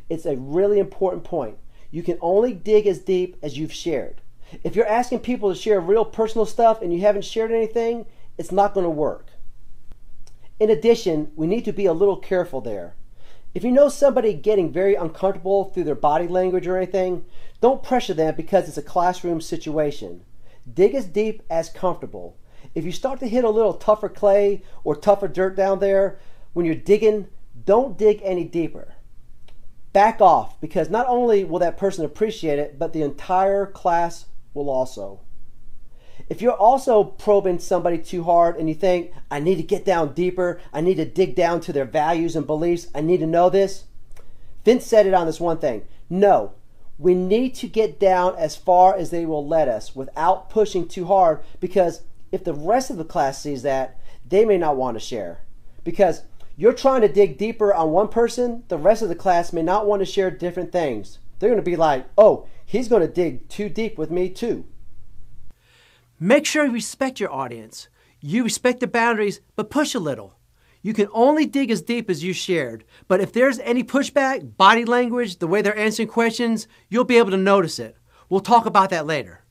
It's a really important point. You can only dig as deep as you've shared. If you're asking people to share real personal stuff and you haven't shared anything, it's not going to work. In addition, we need to be a little careful there. If you know somebody getting very uncomfortable through their body language or anything, don't pressure them because it's a classroom situation. Dig as deep as comfortable. If you start to hit a little tougher clay or tougher dirt down there, when you're digging, don't dig any deeper. Back off, because not only will that person appreciate it, but the entire class will also. If you're also probing somebody too hard and you think, I need to get down deeper, I need to dig down to their values and beliefs, I need to know this, Vince said it on this one thing. No, we need to get down as far as they will let us without pushing too hard, because if the rest of the class sees that, they may not want to share. Because you're trying to dig deeper on one person, the rest of the class may not want to share different things. They're going to be like, oh, he's going to dig too deep with me too. Make sure you respect your audience. You respect the boundaries, but push a little. You can only dig as deep as you shared, but if there's any pushback, body language, the way they're answering questions, you'll be able to notice it. We'll talk about that later.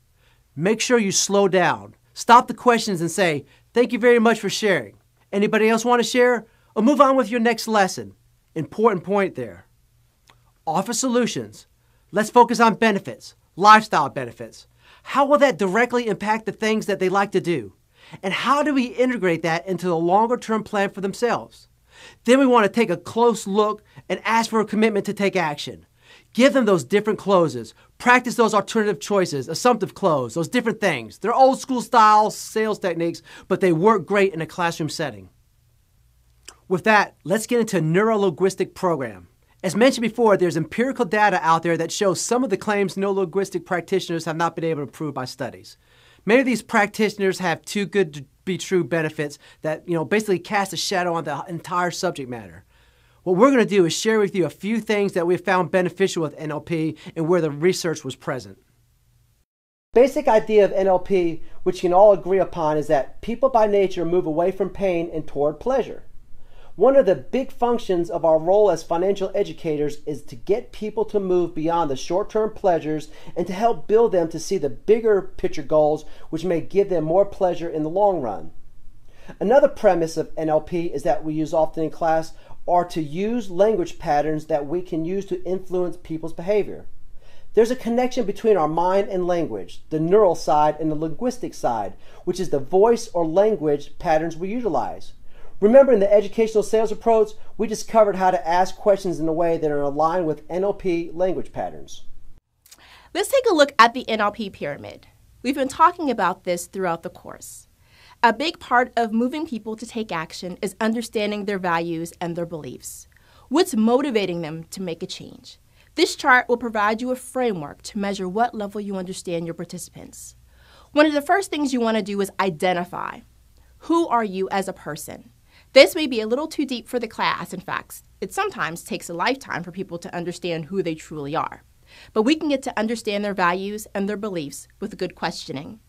Make sure you slow down. Stop the questions and say, thank you very much for sharing. Anybody else want to share? Or move on with your next lesson. Important point there. Offer solutions. Let's focus on benefits, lifestyle benefits. How will that directly impact the things that they like to do? And how do we integrate that into the longer-term plan for themselves? Then we want to take a close look and ask for a commitment to take action. Give them those different closes. Practice those alternative choices, assumptive close, those different things. They're old school style sales techniques, but they work great in a classroom setting. With that, let's get into a neuro-linguistic program. As mentioned before, there's empirical data out there that shows some of the claims neuro-linguistic practitioners have not been able to prove by studies. Many of these practitioners have too good to be true benefits that, basically cast a shadow on the entire subject matter. What we're going to do is share with you a few things that we've found beneficial with NLP and where the research was present. Basic idea of NLP, which you can all agree upon, is that people by nature move away from pain and toward pleasure. One of the big functions of our role as financial educators is to get people to move beyond the short-term pleasures and to help build them to see the bigger picture goals, which may give them more pleasure in the long run. Another premise of NLP is that we use often in class are to use language patterns that we can use to influence people's behavior. There's a connection between our mind and language, the neural side and the linguistic side, which is the voice or language patterns we utilize. Remember, in the educational sales approach, we discovered how to ask questions in a way that are aligned with NLP language patterns. Let's take a look at the NLP pyramid. We've been talking about this throughout the course. A big part of moving people to take action is understanding their values and their beliefs. What's motivating them to make a change? This chart will provide you a framework to measure what level you understand your participants. One of the first things you want to do is identify. Who are you as a person? This may be a little too deep for the class. In fact, it sometimes takes a lifetime for people to understand who they truly are. But we can get to understand their values and their beliefs with good questioning.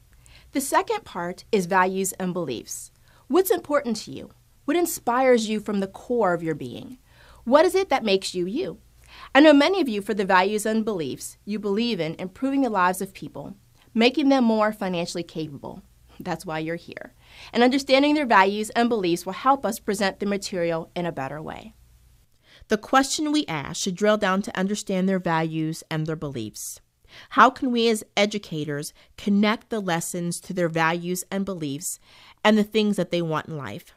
The second part is values and beliefs. What's important to you? What inspires you from the core of your being? What is it that makes you you? I know many of you, for the values and beliefs, you believe in improving the lives of people, making them more financially capable. That's why you're here. And understanding their values and beliefs will help us present the material in a better way. The question we ask should drill down to understand their values and their beliefs. How can we as educators connect the lessons to their values and beliefs and the things that they want in life?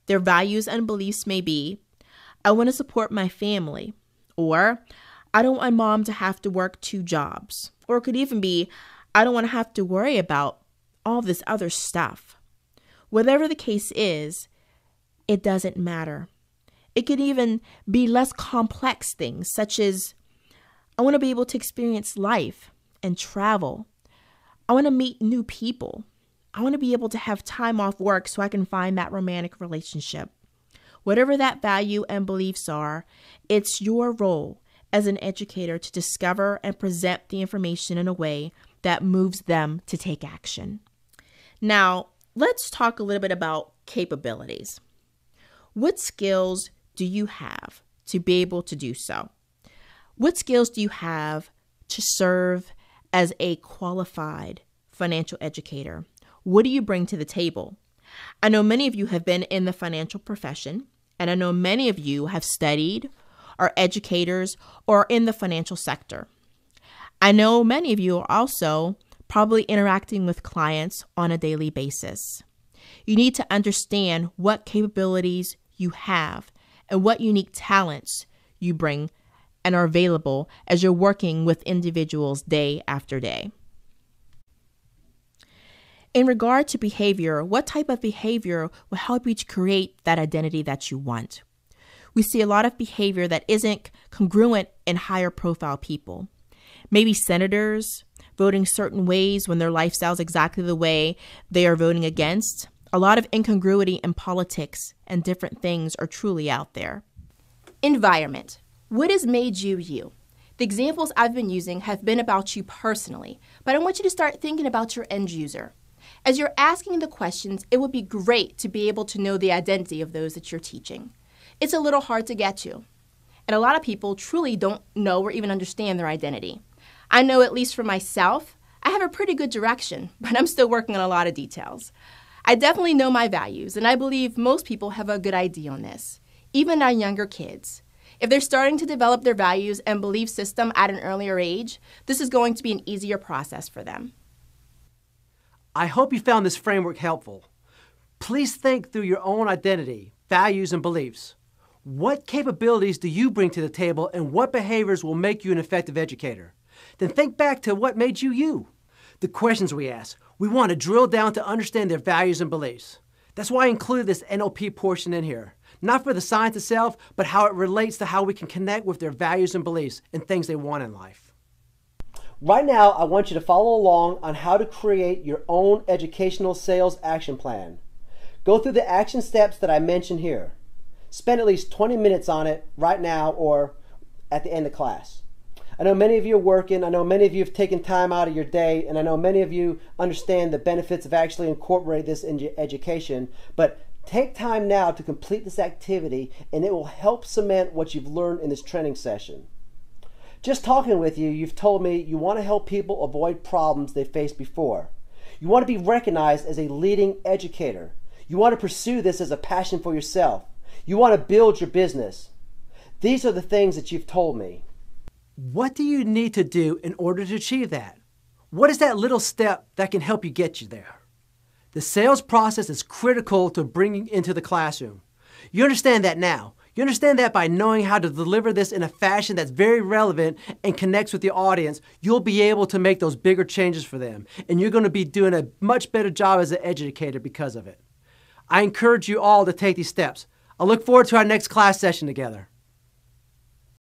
Their values and beliefs may be, I want to support my family, or I don't want my mom to have to work 2 jobs, or it could even be, I don't want to have to worry about all this other stuff. Whatever the case is, it doesn't matter. It could even be less complex things, such as, I want to be able to experience life and travel. I want to meet new people. I want to be able to have time off work so I can find that romantic relationship. Whatever that value and beliefs are, it's your role as an educator to discover and present the information in a way that moves them to take action. Now, let's talk a little bit about capabilities. What skills do you have to be able to do so? What skills do you have to serve as a qualified financial educator? What do you bring to the table? I know many of you have been in the financial profession, and I know many of you have studied, are educators, or are in the financial sector. I know many of you are also probably interacting with clients on a daily basis. You need to understand what capabilities you have and what unique talents you bring and are available as you're working with individuals day after day. In regard to behavior, what type of behavior will help you to create that identity that you want? We see a lot of behavior that isn't congruent in higher profile people. Maybe senators voting certain ways when their lifestyle is exactly the way they are voting against. A lot of incongruity in politics and different things are truly out there. Environment. What has made you you? The examples I've been using have been about you personally, but I want you to start thinking about your end user. As you're asking the questions, it would be great to be able to know the identity of those that you're teaching. It's a little hard to get to, and a lot of people truly don't know or even understand their identity. I know, at least for myself, I have a pretty good direction, but I'm still working on a lot of details. I definitely know my values, and I believe most people have a good idea on this, even our younger kids. If they're starting to develop their values and belief system at an earlier age, this is going to be an easier process for them. I hope you found this framework helpful. Please think through your own identity, values, and beliefs. What capabilities do you bring to the table, and what behaviors will make you an effective educator? Then think back to what made you you. The questions we ask, we want to drill down to understand their values and beliefs. That's why I included this NLP portion in here. Not for the science itself, but how it relates to how we can connect with their values and beliefs and things they want in life. Right now, I want you to follow along on how to create your own educational sales action plan. Go through the action steps that I mentioned here. Spend at least 20 minutes on it right now or at the end of class. I know many of you are working, I know many of you have taken time out of your day, and I know many of you understand the benefits of actually incorporating this into your education, but Take time now to complete this activity, and it will help cement what you've learned in this training session. Just talking with you, you've told me you want to help people avoid problems they faced before. You want to be recognized as a leading educator. You want to pursue this as a passion for yourself. You want to build your business. These are the things that you've told me. What do you need to do in order to achieve that? What is that little step that can help you get you there? The sales process is critical to bringing into the classroom. You understand that now. You understand that by knowing how to deliver this in a fashion that's very relevant and connects with the audience, you'll be able to make those bigger changes for them. And you're going to be doing a much better job as an educator because of it. I encourage you all to take these steps. I look forward to our next class session together.